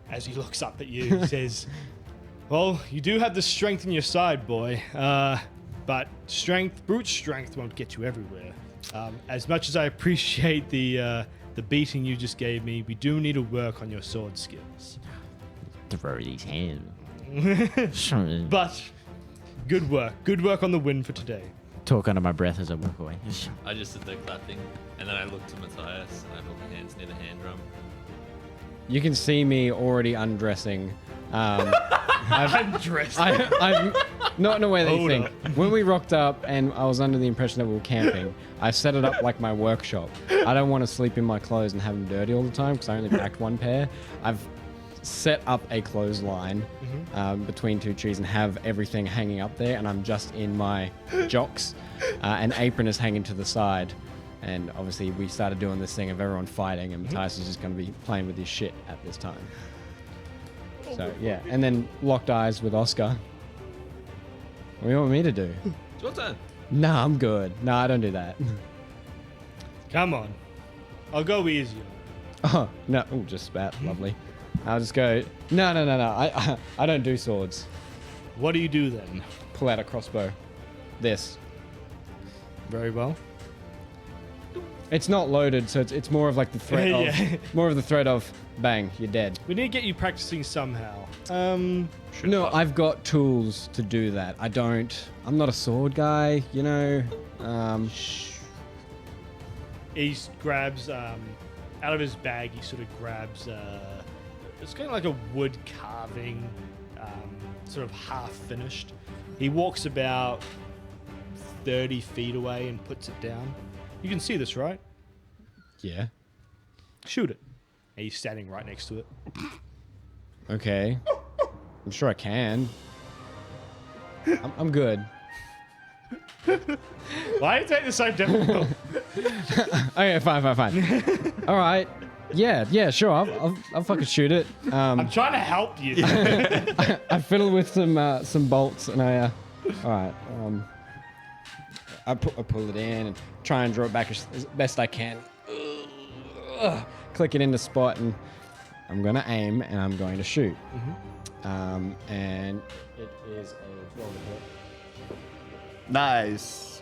as he looks up at you, he says, "Well, you do have the strength in your side, boy. But brute strength won't get you everywhere. As much as I appreciate the beating you just gave me, we do need to work on your sword skills. throw these hands. But good work on the win for today." Talk under my breath as I walk away. I just sit there clapping, and then I look to Matthias, and I put my hands near the hand drum. You can see me already undressing. Undressed. I'm not in a way that you Hold think. up. When we rocked up and I was under the impression that we were camping, I set it up like my workshop. I don't want to sleep in my clothes and have them dirty all the time because I only packed one pair. I've set up a clothesline between two trees and have everything hanging up there, and I'm just in my jocks. An apron is hanging to the side. And obviously we started doing this thing of everyone fighting, and Matthias is just going to be playing with his shit at this time. So yeah, and then locked eyes with Oscar. What do you want me to do? It's your turn. Nah, I'm good. Nah, I don't do that. Come on. I'll go easier. Oh no! Oh, just spat. Lovely. I'll just go. No. I don't do swords. What do you do then? Pull out a crossbow. This. Very well. It's not loaded, so it's more of like the threat of Yeah. more of the threat of bang, you're dead. We need to get you practicing somehow. No, I've got tools to do that. I'm not a sword guy, you know. He grabs out of his bag. He sort of grabs. It's kind of like a wood carving, sort of half finished. He walks about 30 feet away and puts it down. You can see this, right? Yeah. Shoot it. And he's standing right next to it. Okay. I'm sure I can. I'm good. Why do you take this so difficult? Okay, fine. All right. Yeah, sure. I'll fucking shoot it. I'm trying to help you. I fiddle with some bolts and I. All right. I pull it in and try and draw it back as best I can. Click it in the spot, and I'm gonna aim and I'm going to shoot. And it is a roll to hit. Nice.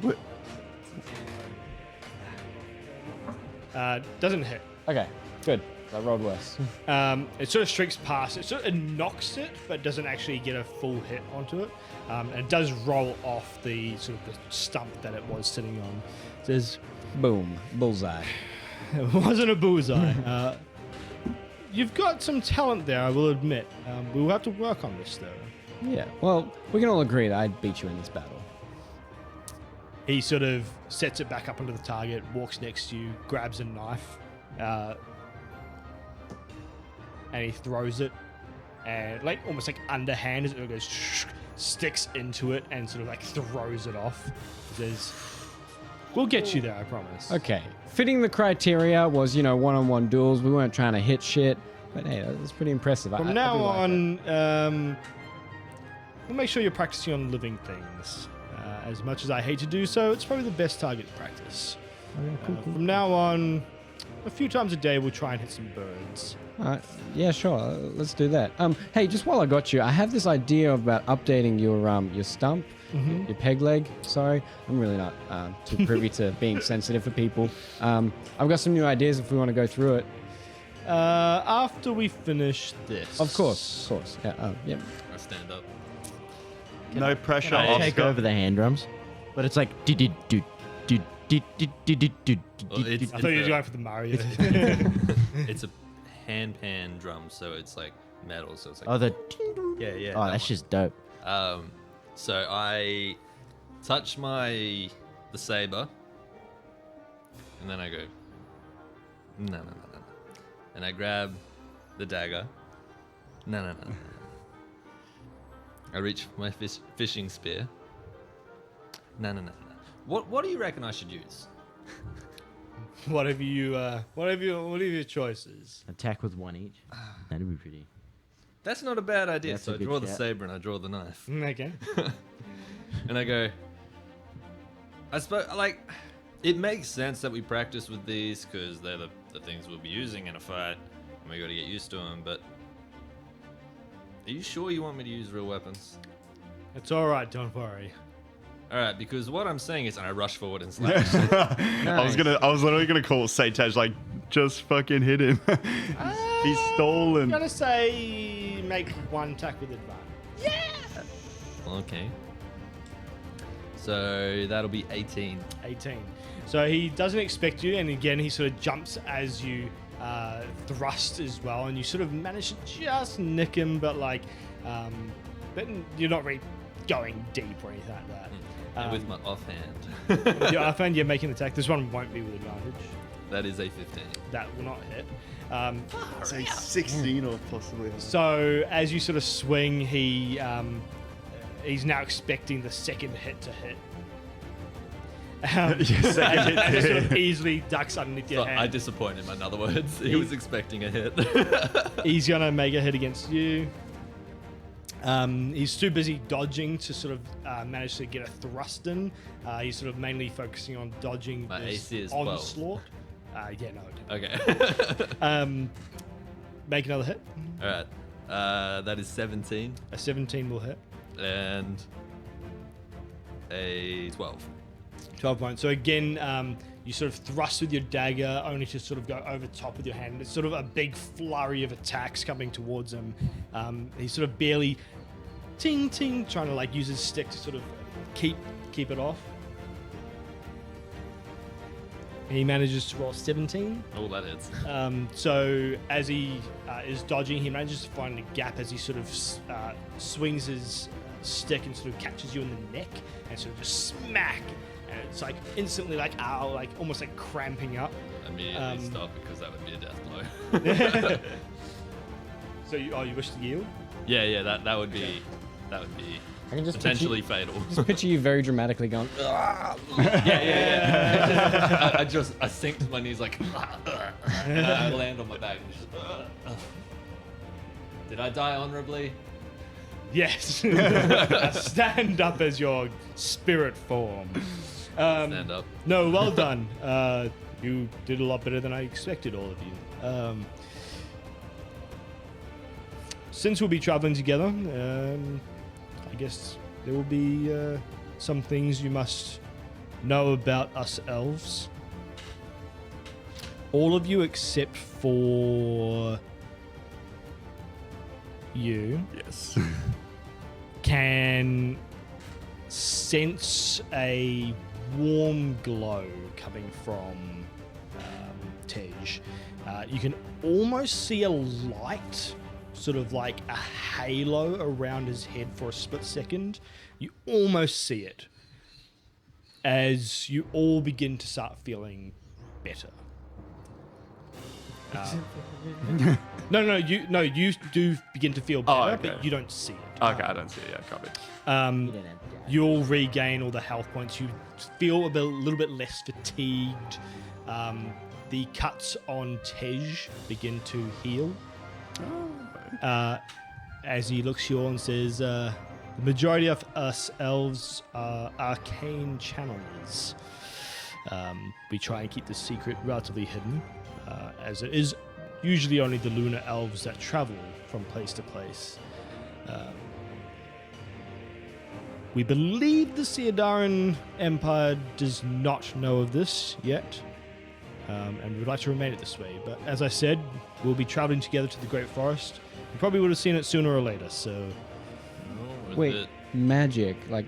Doesn't hit. Okay, good. I rolled worse. It sort of streaks past. It knocks it, but doesn't actually get a full hit onto it. And it does roll off the sort of the stump that it was sitting on. It says, Boom, bullseye. it wasn't a bullseye. You've got some talent there, I will admit. We will have to work on this, though. Yeah. Well, we can all agree that I'd beat you in this battle. He sort of sets it back up onto the target, walks next to you, grabs a knife, and he throws it, and almost like underhand as it goes, sticks into it and sort of like throws it off. He says, "We'll get you there, I promise." Okay. Fitting the criteria was, one-on-one duels. We weren't trying to hit shit. But hey, that's pretty impressive. From I now do like on, we'll make sure you're practicing on living things. As much as I hate to do so, it's probably the best target practice. From now on, a few times a day, we'll try and hit some birds. Yeah, sure. Let's do that. Hey, just while I got you, I have this idea about updating your stump, your peg leg. Sorry, I'm really not too privy to being sensitive for people. I've got some new ideas if we want to go through it. After we finish this. Of course. Yeah. Yeah. I stand up. No pressure, I Take Oscar. over the hand drums, but it's like Well, I thought you were going for the Mario. it's a hand pan drum, so it's like metal. So it's like oh the yeah. oh that that's one. just dope. So I touch the saber, And then I go, no. And I grab the dagger. No. I reach for my fishing spear. No. What do you reckon I should use? Whatever your choices. Attack with one each. That'd be pretty. That's not a bad idea. That's So a I good draw the shout. saber and I draw the knife. Okay. And I go, I suppose, like, it makes sense that we practice with these because they're the things we'll be using in a fight and we got to get used to them. But are you sure you want me to use real weapons? It's all right. Don't worry. All right, because what I'm saying is, and I rush forward and slash. I was literally gonna call Satej, like, just fucking hit him. He's stolen. I'm gonna say make one attack with advantage. Okay. So that'll be 18. 18. So he doesn't expect you, and again he sort of jumps as you thrust as well, and you sort of manage to just nick him, but like, but you're not really going deep or anything like that. And with my offhand. I found you're making an attack. This one won't be with advantage. That is a 15. That will not hit. So he's 16 or possibly. So as you sort of swing, he's now expecting the second hit to hit. And it sort of easily ducks underneath your So hand. I disappointed him, in other words. He was expecting a hit. He's gonna make a hit against you. He's too busy dodging to sort of manage to get a thrust in. He's sort of mainly focusing on dodging My this AC is 12. onslaught. Yeah, no. Okay. Make another hit. All right. That is 17 A 17 will hit. and a 12. 12 points. So again, you sort of thrust with your dagger, only to sort of go over top with your hand. It's sort of a big flurry of attacks coming towards him. He's sort of barely ting, trying to like use his stick to sort of keep it off. He manages to roll 17. Oh, that hits. So as he is dodging, he manages to find a gap as he sort of swings his stick and sort of catches you in the neck and sort of just smack. And it's like instantly like ow, like almost like cramping up. Immediately stop because that would be a death blow. So you wish to yield? Yeah, that would be I can just potentially fatal. Just picture you very dramatically going. Yeah. I sink to my knees like, and I land on my back. And just, Did I die honorably? Yes. Stand up as your spirit form. Stand up. No, well done. You did a lot better than I expected, all of you. Since we'll be traveling together, I guess there will be some things you must know about us elves. All of you except for you Yes. can sense a warm glow coming from Tej. You can almost see a light, sort of like a halo around his head for a split second. You almost see it as you all begin to start feeling better. You do begin to feel better, okay. but you don't see it. Okay, I don't see it. Yeah, copy. You don't have to die. You'll regain all the health points. You feel a little bit less fatigued. The cuts on Tej begin to heal. As he looks you all and says, the majority of us elves are arcane channelers. We try and keep the secret relatively hidden, as it is usually only the lunar elves that travel from place to place. We believe the Siadarin Empire does not know of this yet, and we would like to remain it this way. But as I said, we'll be traveling together to the Great Forest. You probably would have seen it sooner or later, so... Oh, is Wait, it- magic, like,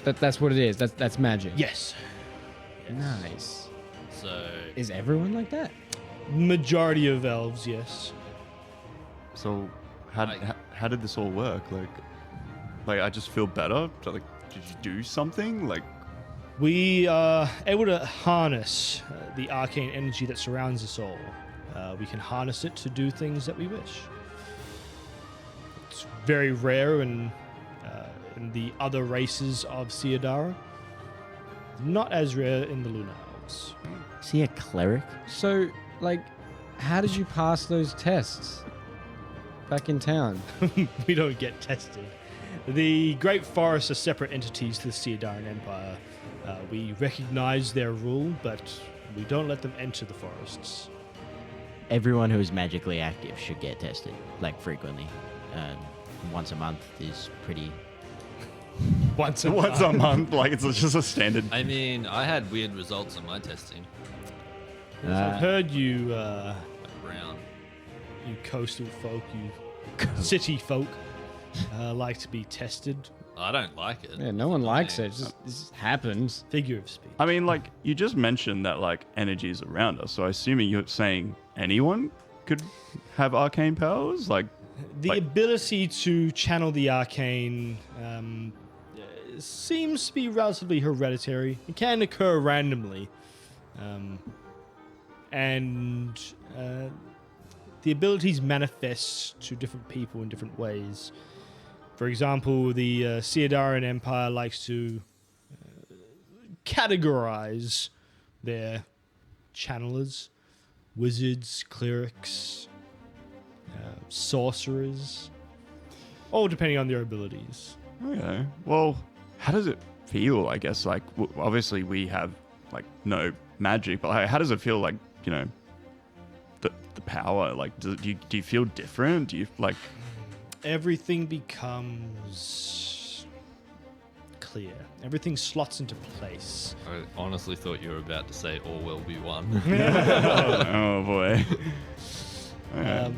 that's what it is. That's magic. Yes. Nice. So Is everyone like that? Majority of elves, yes. So, how did this all work? Like I just feel better. So, like, did you do something? Like, We are able to harness the arcane energy that surrounds us all. We can harness it to do things that we wish. It's very rare in the other races of Siadarin. Not as rare in the Lunar Elves. Is he a cleric? So, like, how did you pass those tests back in town? We don't get tested. The Great Forests are separate entities to the Siadarin Empire. We recognize their rule, but we don't let them enter the forests. Everyone who is magically active should get tested, like frequently. Once a month is pretty. Once a Once a month, like it's just a standard. I mean, I had weird results on my testing. I've heard you, Like brown. you coastal folk, you city folk, like to be tested. I don't like it. Yeah, no one likes it. It just happens. Figure of speech. I mean, like you just mentioned that like energy is around us, so assuming you're saying anyone could have arcane powers, like The ability to channel the arcane seems to be relatively hereditary. It can occur randomly. And the abilities manifest to different people in different ways. For example, the Siadarin Empire likes to categorize their channelers, wizards, clerics, sorcerers, all depending on their abilities. okay, well, how does it feel? I guess like obviously we have like no magic, but like, how does it feel? Like the power. Like do you feel different? Do you like? Everything becomes clear. Everything slots into place. I honestly thought you were about to say all will be one. Oh boy. Okay.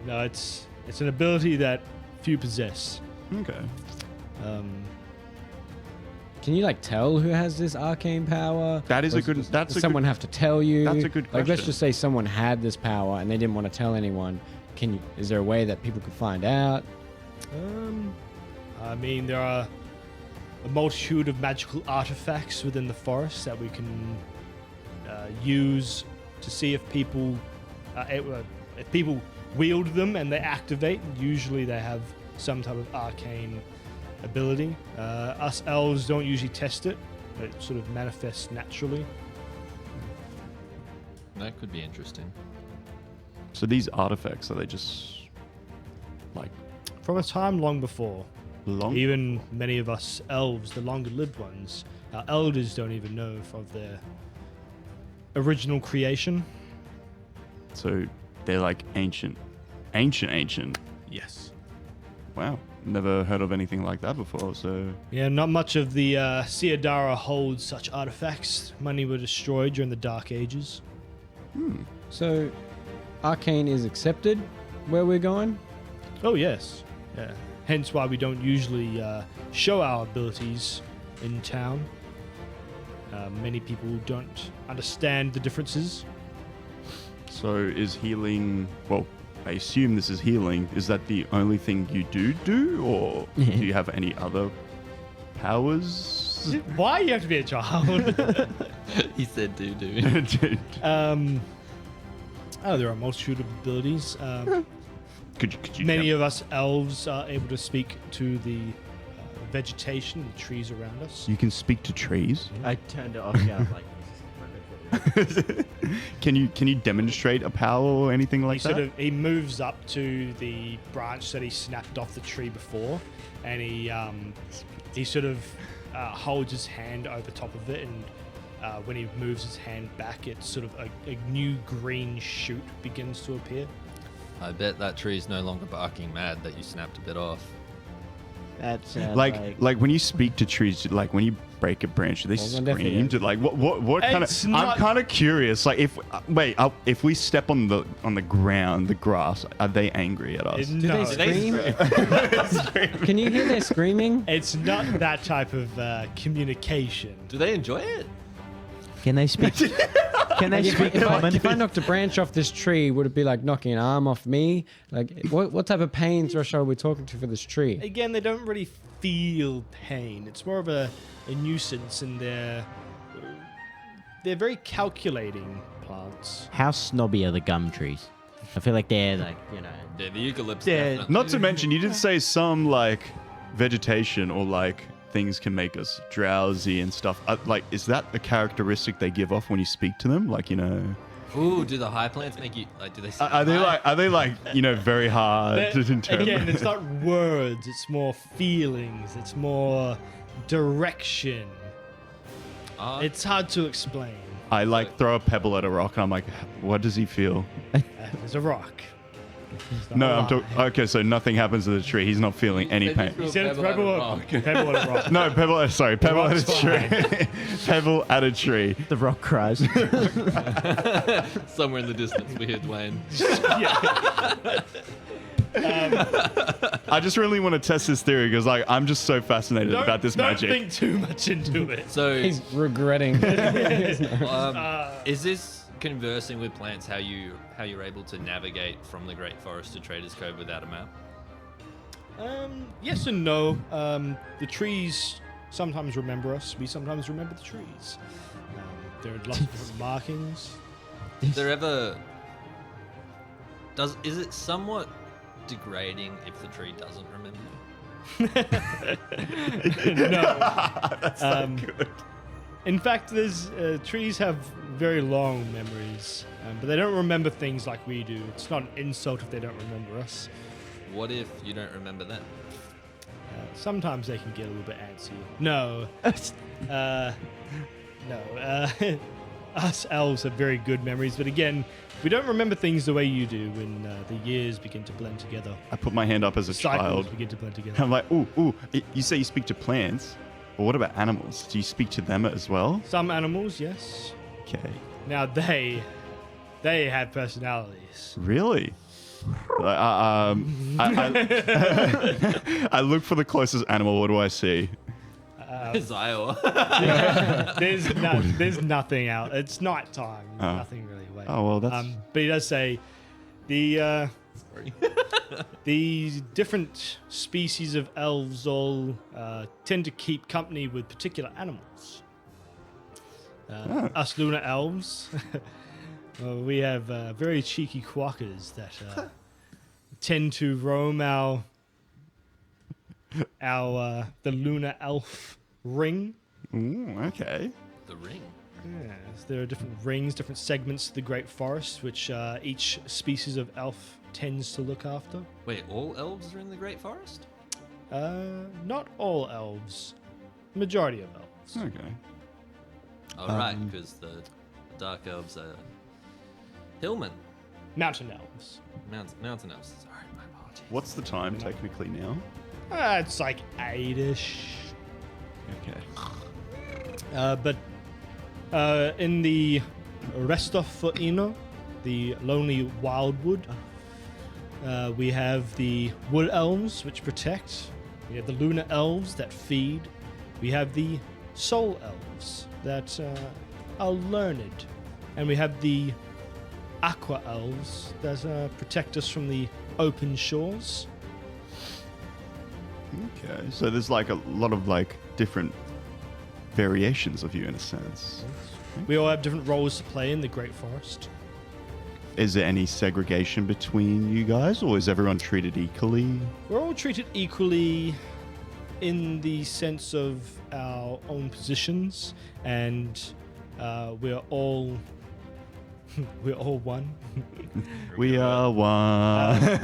No, it's an ability that few possess. Okay. Can you like tell who has this arcane power? That is Or a good. That's Does a someone good, have to tell you? That's a good Like, let's question. just say someone had this power and they didn't want to tell anyone. Is there a way that people could find out? I mean, there are a multitude of magical artifacts within the forest that we can use to see if people wield them and they activate. Usually, they have some type of arcane ability. Us elves don't usually test it. It sort of manifests naturally. That could be interesting. So these artifacts, are they just like From a time long before, long? even many of us elves, the longer-lived ones, our elders don't even know of their original creation. So they're like ancient. Yes. Wow. Never heard of anything like that before. So Yeah, not much of the Siadara holds such artifacts. Many were destroyed during the Dark Ages. So, arcane is accepted where we're going? Oh, yes. Yeah. Hence why we don't usually show our abilities in town. Many people don't understand the differences. So is healing, well, I assume this is healing. Is that the only thing you do, or do you have any other powers? Why you have to be a child? He said do. There are a multitude of abilities. Could you Many of us elves are able to speak to the vegetation, the trees around us. you can speak to trees? I turned it off. Yeah, like. Can you demonstrate a power or anything like that? He moves up to the branch that he snapped off the tree before, and he sort of holds his hand over top of it, and when he moves his hand back, it's sort of a new green shoot begins to appear. I bet that tree's no longer barking mad that you snapped a bit off. That sounds like when you speak to trees, like when you break a branch, do they Well, definitely, scream? yeah. Do, like what kind of? It's I'm not- kind of curious. Like if we step on the ground, the grass, are they angry at us? Do No, they scream? Can you hear their screaming? it's not that type of communication. Do they enjoy it? Can they speak? Can they speak common? If I knocked a branch off this tree, would it be like knocking an arm off me? Like, what type of pain threshold are we talking to for this tree? Again, they don't really feel pain. It's more of a nuisance, and they're very calculating plants. How snobby are the gum trees? I feel like they're like, Yeah, the eucalyptus. Yeah, definitely. not to mention, you did say some like vegetation or like things can make us drowsy and stuff. Like, is that a characteristic they give off when you speak to them? Like, Ooh, do the high plants make you like? Do they? are they like very hard to interpret? Again, it's not words. It's more feelings. It's more direction. It's hard to explain. I like throw a pebble at a rock and I'm like, what does he feel? There's a rock. No, I'm talking. Okay, so nothing happens to the tree. He's not feeling any pain. You said it's pebble at a rock. No, pebble at a Rock's tree. Pebble at a tree. the rock cries. Somewhere in the distance, we hear Dwayne. I just really want to test this theory because like I'm just so fascinated about this magic. Don't think too much into it. So, He's regretting. is this conversing with plants how you're able to navigate from the Great Forest to Traders Cove without a map? Yes and no. The trees sometimes remember us. We sometimes remember the trees. There are lots of different markings. Is there ever is it somewhat degrading if the tree doesn't remember? No. That's so good. In fact, there's trees have very long memories, but they don't remember things like we do. It's not an insult if they don't remember us. What if you don't remember them? Sometimes they can get a little bit antsy. No. No. Us elves have very good memories, but again, we don't remember things the way you do when the years begin to blend together. I put my hand up as a Cycles child. begin to blend together. I'm like, ooh. You say you speak to plants, but what about animals? Do you speak to them as well? Some animals, yes. Okay. Now they have personalities. Really? I look for the closest animal. What do I see? Zyor. There's nothing out. It's nighttime. Oh. Nothing really awake. Oh, well, that's... But he does say the Sorry. the different species of elves all tend to keep company with particular animals. Us lunar elves, we have very cheeky quackers that tend to roam the lunar elf ring. Ooh, okay. The ring. Yes, there are different rings, different segments of the Great Forest, which each species of elf tends to look after. Wait, all elves are in the Great Forest? Not all elves. Majority of elves. Okay. Oh, right, because the dark elves are hillmen. Mountain elves. Mountain elves. Sorry, my apologies. What's the time technically now? It's like 8-ish. Okay. But in the rest of Ino, the lonely wildwood, we have the wood elves, which protect. We have the lunar elves that feed. We have the soul elves that are learned. And we have the aqua elves that protect us from the open shores. Okay. So there's like a lot of like different variations of you in a sense. We all have different roles to play in the Great Forest. Is there any segregation between you guys, or is everyone treated equally? We're all treated equally in the sense of our own positions, and we're all one. We are one.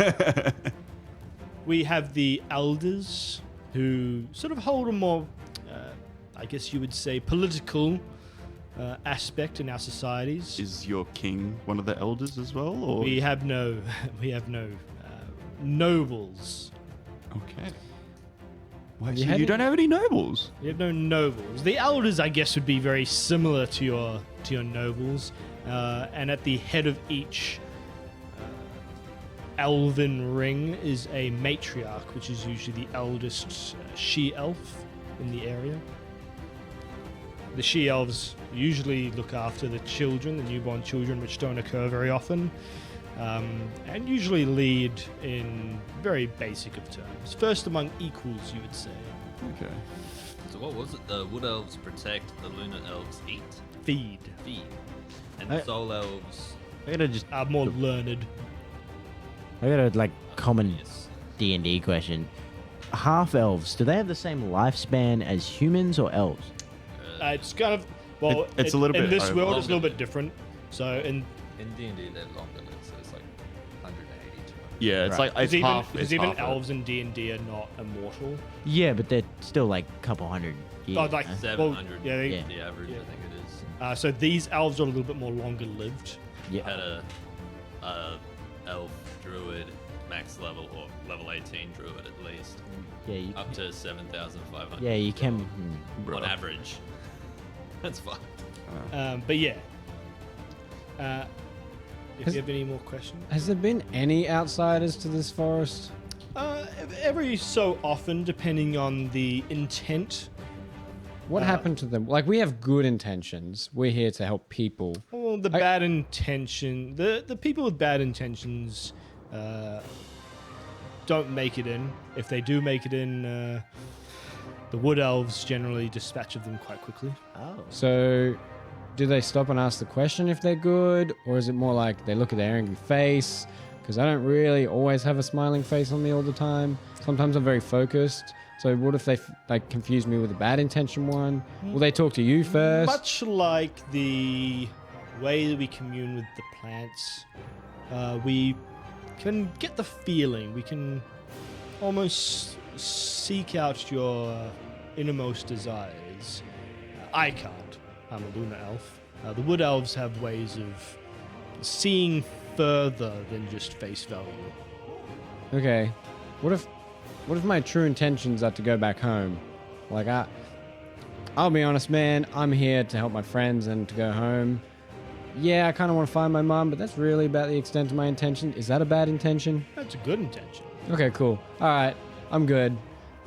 We have the elders who sort of hold a more, I guess you would say, political aspect in our societies. Is your king one of the elders as well, or We have no nobles. okay? Why, You so had you it- don't have any nobles? We have no nobles. The elders, I guess, would be very similar to your nobles, and at the head of each elven ring is a matriarch, which is usually the eldest she-elf in the area. The she-elves usually look after the children, the newborn children, which don't occur very often, and usually lead in very basic of terms. First among equals, you would say. Okay. So what was it? The wood elves protect, the lunar elves eat, Feed. and the soul elves. I gotta just. Are more learned. I got a like common Yes. D&D question. Half elves, do they have the same lifespan as humans or elves? It's kind of well. It's a little in bit this over- world. It's a little longer. bit different. So in In D&D, they're longer lived, so it's like 180 to 100. Yeah, it's Right. like it's even, half. because It's even half elves in D&D are not immortal. Yeah, but they're still like a couple hundred years. Oh, like no? 700. yeah, Yeah. The average, Yeah. I think it is. So these elves are a little bit more longer lived. Yeah. Had a elf druid max level, or level 18 druid at least, Yeah, you, up to 7,500. yeah, you can. on average. That's fine. But yeah. If Has- you have any more questions, Has there been any outsiders to this forest? every so often, depending on the intent. What happened to them? Like, we have good intentions. We're here to help people. Well, the bad intention, the people with bad intentions, don't make it in. If they do make it in, the wood elves generally dispatch of them quite quickly. Oh. So, do they stop and ask the question if they're good? Or is it more like they look at their angry face? Because I don't really always have a smiling face on me all the time. Sometimes I'm very focused. So what if they like confuse me with a bad intention one? Will they talk to you first? Much like the way that we commune with the plants, we can get the feeling. We can almost seek out your innermost desires. I can't. I'm a lunar elf. The wood elves have ways of seeing further than just face value. Okay. What if my true intentions are to go back home? Like I'll be honest, man, I'm here to help my friends and to go home. Yeah, I kind of want to find my mom, but that's really about the extent of my intention. Is that a bad intention? That's a good intention. Okay, cool. All right, I'm good.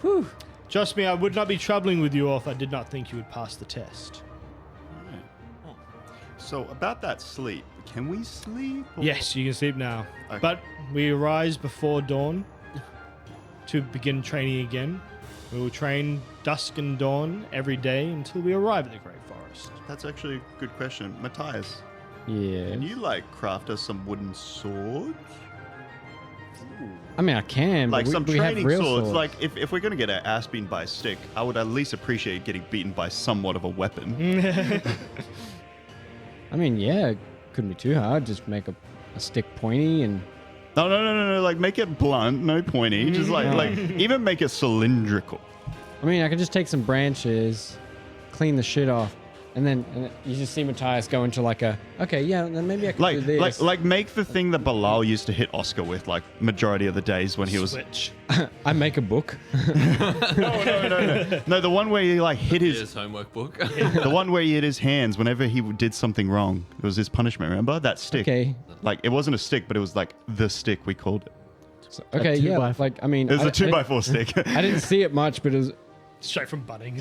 Whew. Trust me, I would not be troubling with you if I did not think you would pass the test. So about that sleep, can we sleep? or- Yes, you can sleep now. Okay. But we arise before dawn to begin training again. We will train dusk and dawn every day until we arrive at the Great Forest. That's actually a good question, Matthias. Yeah. Can you like craft us some wooden swords? I mean, I can. Like but some we have training real swords. Like if we're gonna get our ass beaten by a stick, I would at least appreciate getting beaten by somewhat of a weapon. I mean, yeah, it couldn't be too hard. Just make a stick pointy and. No. Like make it blunt, no pointy. Just like even make it cylindrical. I mean, I could just take some branches, clean the shit off, and then you just see Matthias go into like a. Okay, yeah, then maybe I can do this. Like make the thing that Bilal used to hit Oscar with, like majority of the days when he was. Switch. I make a book. No, the one where he like hit his. His homework book. The one where he hit his hands whenever he did something wrong. It was his punishment. Remember that stick? Okay. Like it wasn't a stick, but it was like the stick we called it. So, okay, two yeah. by- Like, I mean, It was I- a 2x4 stick. I didn't see it much, but it was. Straight from Bunnings.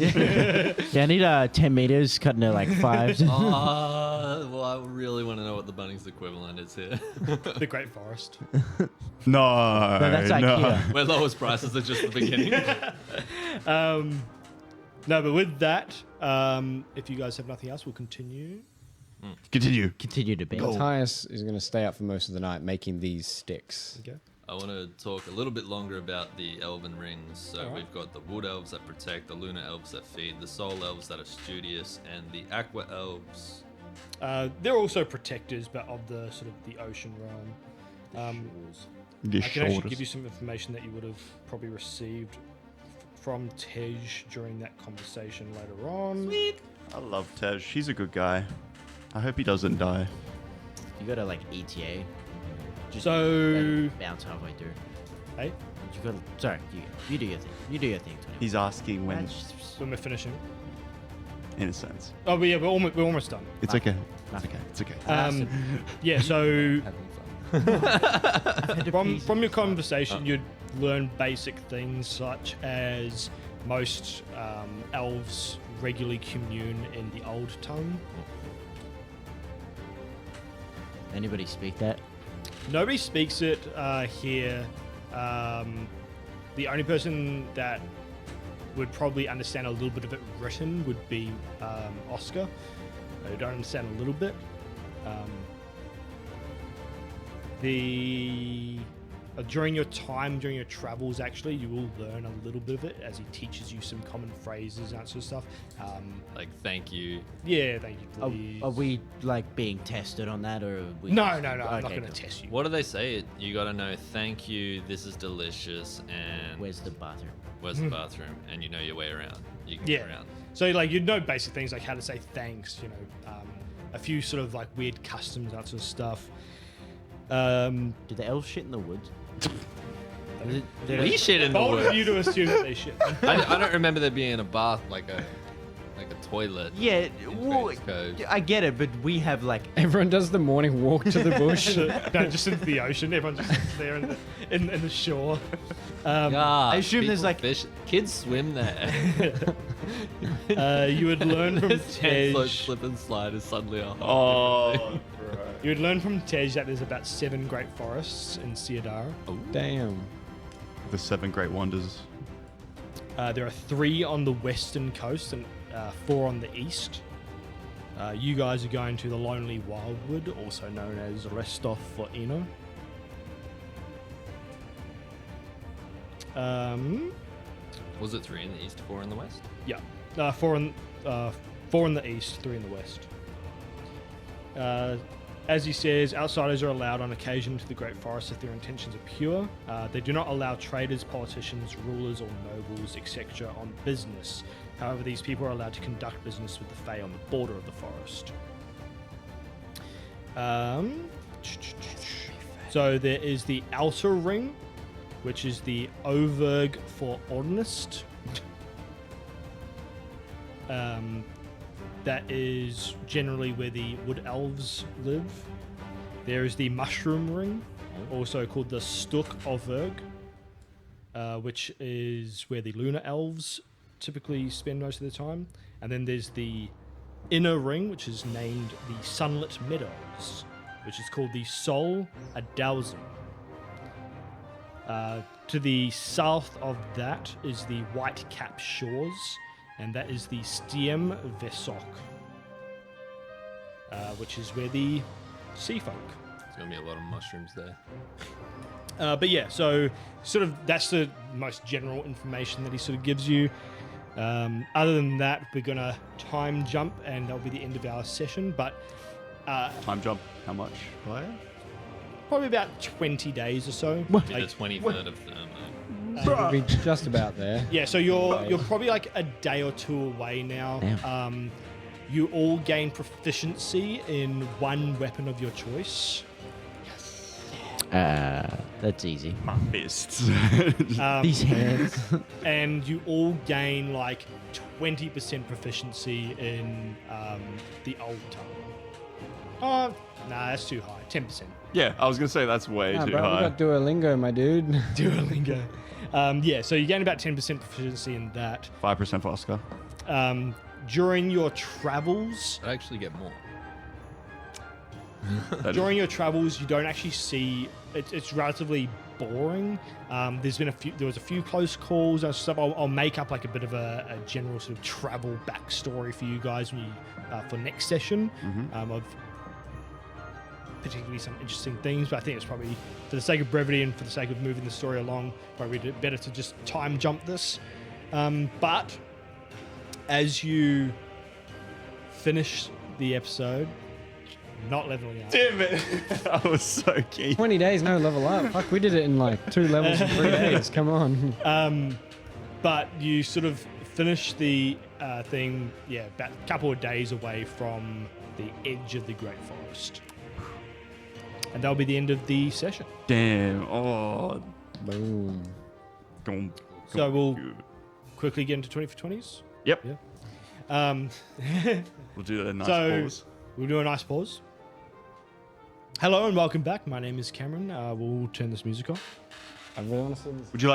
Yeah, I need 10 meters cut into like 5. Well, I really want to know what the Bunnings equivalent is here. The Great Forest. No, that's IKEA. Where lowest prices are just the beginning. No, but with that, if you guys have nothing else, we'll continue. Continue. Continue to build. Matthias is going to stay up for most of the night making these sticks. Okay. I want to talk a little bit longer about the elven rings. So Alright. we've got the wood elves that protect, the lunar elves that feed, the soul elves that are studious, and the aqua elves. They're also protectors, but of the sort of the ocean realm. The I can actually shoulders. give you some information that you would have probably received from Tej during that conversation later on. I love Tej. He's a good guy. I hope he doesn't die. You go to like ETA. Just So- let it bounce halfway through. Hey, You go. Sorry, you do your thing. You do your thing, Tony. He's asking when, when we're finishing. in a sense. Oh, but yeah, we're almost done. It's Nothing. okay. It's Nothing. okay. It's okay. Yeah, so Having fun. from your conversation, you'd learn basic things such as most elves regularly commune in the Old Tongue. Anybody speak that? Nobody speaks it here. The only person that would probably understand a little bit of it written would be Oscar. I don't understand a little bit. During your travels, actually, you will learn a little bit of it as he teaches you some common phrases and that sort of stuff. Like, thank you. Yeah, thank you, please. Are we like being tested on that, or are we? No, I'm not Okay, going to cool. test you. What do they say? You got to know, thank you, this is delicious, and Where's the bathroom? where's the bathroom? And you know your way around. You can get Yeah. around. So, like, you know basic things like how to say thanks, a few sort of like weird customs, that sort of stuff. Do the elves shit in the woods? We shit in the Bold of woods. you to assume that they shit. I don't remember there being a bath like a toilet. Yeah, in well, Traders Cove. I get it, but we have like Everyone does the morning walk to the bush. No, just into the ocean. Everyone just sits there in the shore. I assume there's, like- fish. Kids swim there. You would learn from Tej. Tej. Slip and slide is suddenly a Oh, You would learn from Tej that there's about 7 great forests in Siadarin. Damn. the 7 great wonders. There are 3 on the western coast and 4 on the east. You guys are going to the Lonely Wildwood, also known as Restoth for Eno. Was it 3 in the east, 4 in the west? Yeah, 4 in the east, 3 in the west. As he says, outsiders are allowed on occasion to the Great Forest if their intentions are pure. They do not allow traders, politicians, rulers, or nobles, etc. on business. However, these people are allowed to conduct business with the Fae on the border of the forest. So there is the Outer Ring, which is the Overg for Ordnist. That is generally where the Wood Elves live. There is the Mushroom Ring, also called the Stuk Overg, which is where the Lunar Elves typically spend most of their time. And then there's the Inner Ring, which is named the Sunlit Meadows, which is called the Sol Adalzim. To the south of that is the White Cap Shores, and that is the Stiem Vesok, which is where the sea folk. There's going to be a lot of mushrooms there. But yeah, so sort of that's the most general information that he sort of gives you. Other than that, we're going to time jump, and that'll be the end of our session. But Time jump, how much? Player? probably about 20 days or so. Be the 23rd of Thermo. We'll be just about there. Yeah, so you're probably like a day or 2 away now. Damn. You all gain proficiency in 1 weapon of your choice. That's easy. My fists. These hands. And you all gain like 20% proficiency in the Old Tongue. Oh, nah, that's too high. 10%. Yeah, I was going to say that's way Nah, too bro, we high. got Duolingo, my dude. Duolingo. Yeah, so you gain about 10% proficiency in that. 5% for Oscar. During your travels, I actually get more. during your travels, you don't actually see. It's relatively boring. There was a few close calls and stuff. I'll make up like a bit of a general sort of travel backstory for you guys when you, for next session. Of particularly some interesting things, but I think it's probably for the sake of brevity and for the sake of moving the story along, probably better to just time jump this. But as you finish the episode, not leveling up. Damn it. I was so keen. 20 days, no level up. Fuck, we did it in like 2 levels in 3 days. Come on. But you sort of finish the thing, yeah, about a couple of days away from the edge of the Great Forest. And that'll be the end of the session. Damn. Oh. Boom. So we'll quickly get into 20 for 20s. Yep. Yeah. We'll do a nice So- pause. We'll do a nice pause. Hello and welcome back. My name is Cameron. We'll turn this music off. I really want to see this. Would you like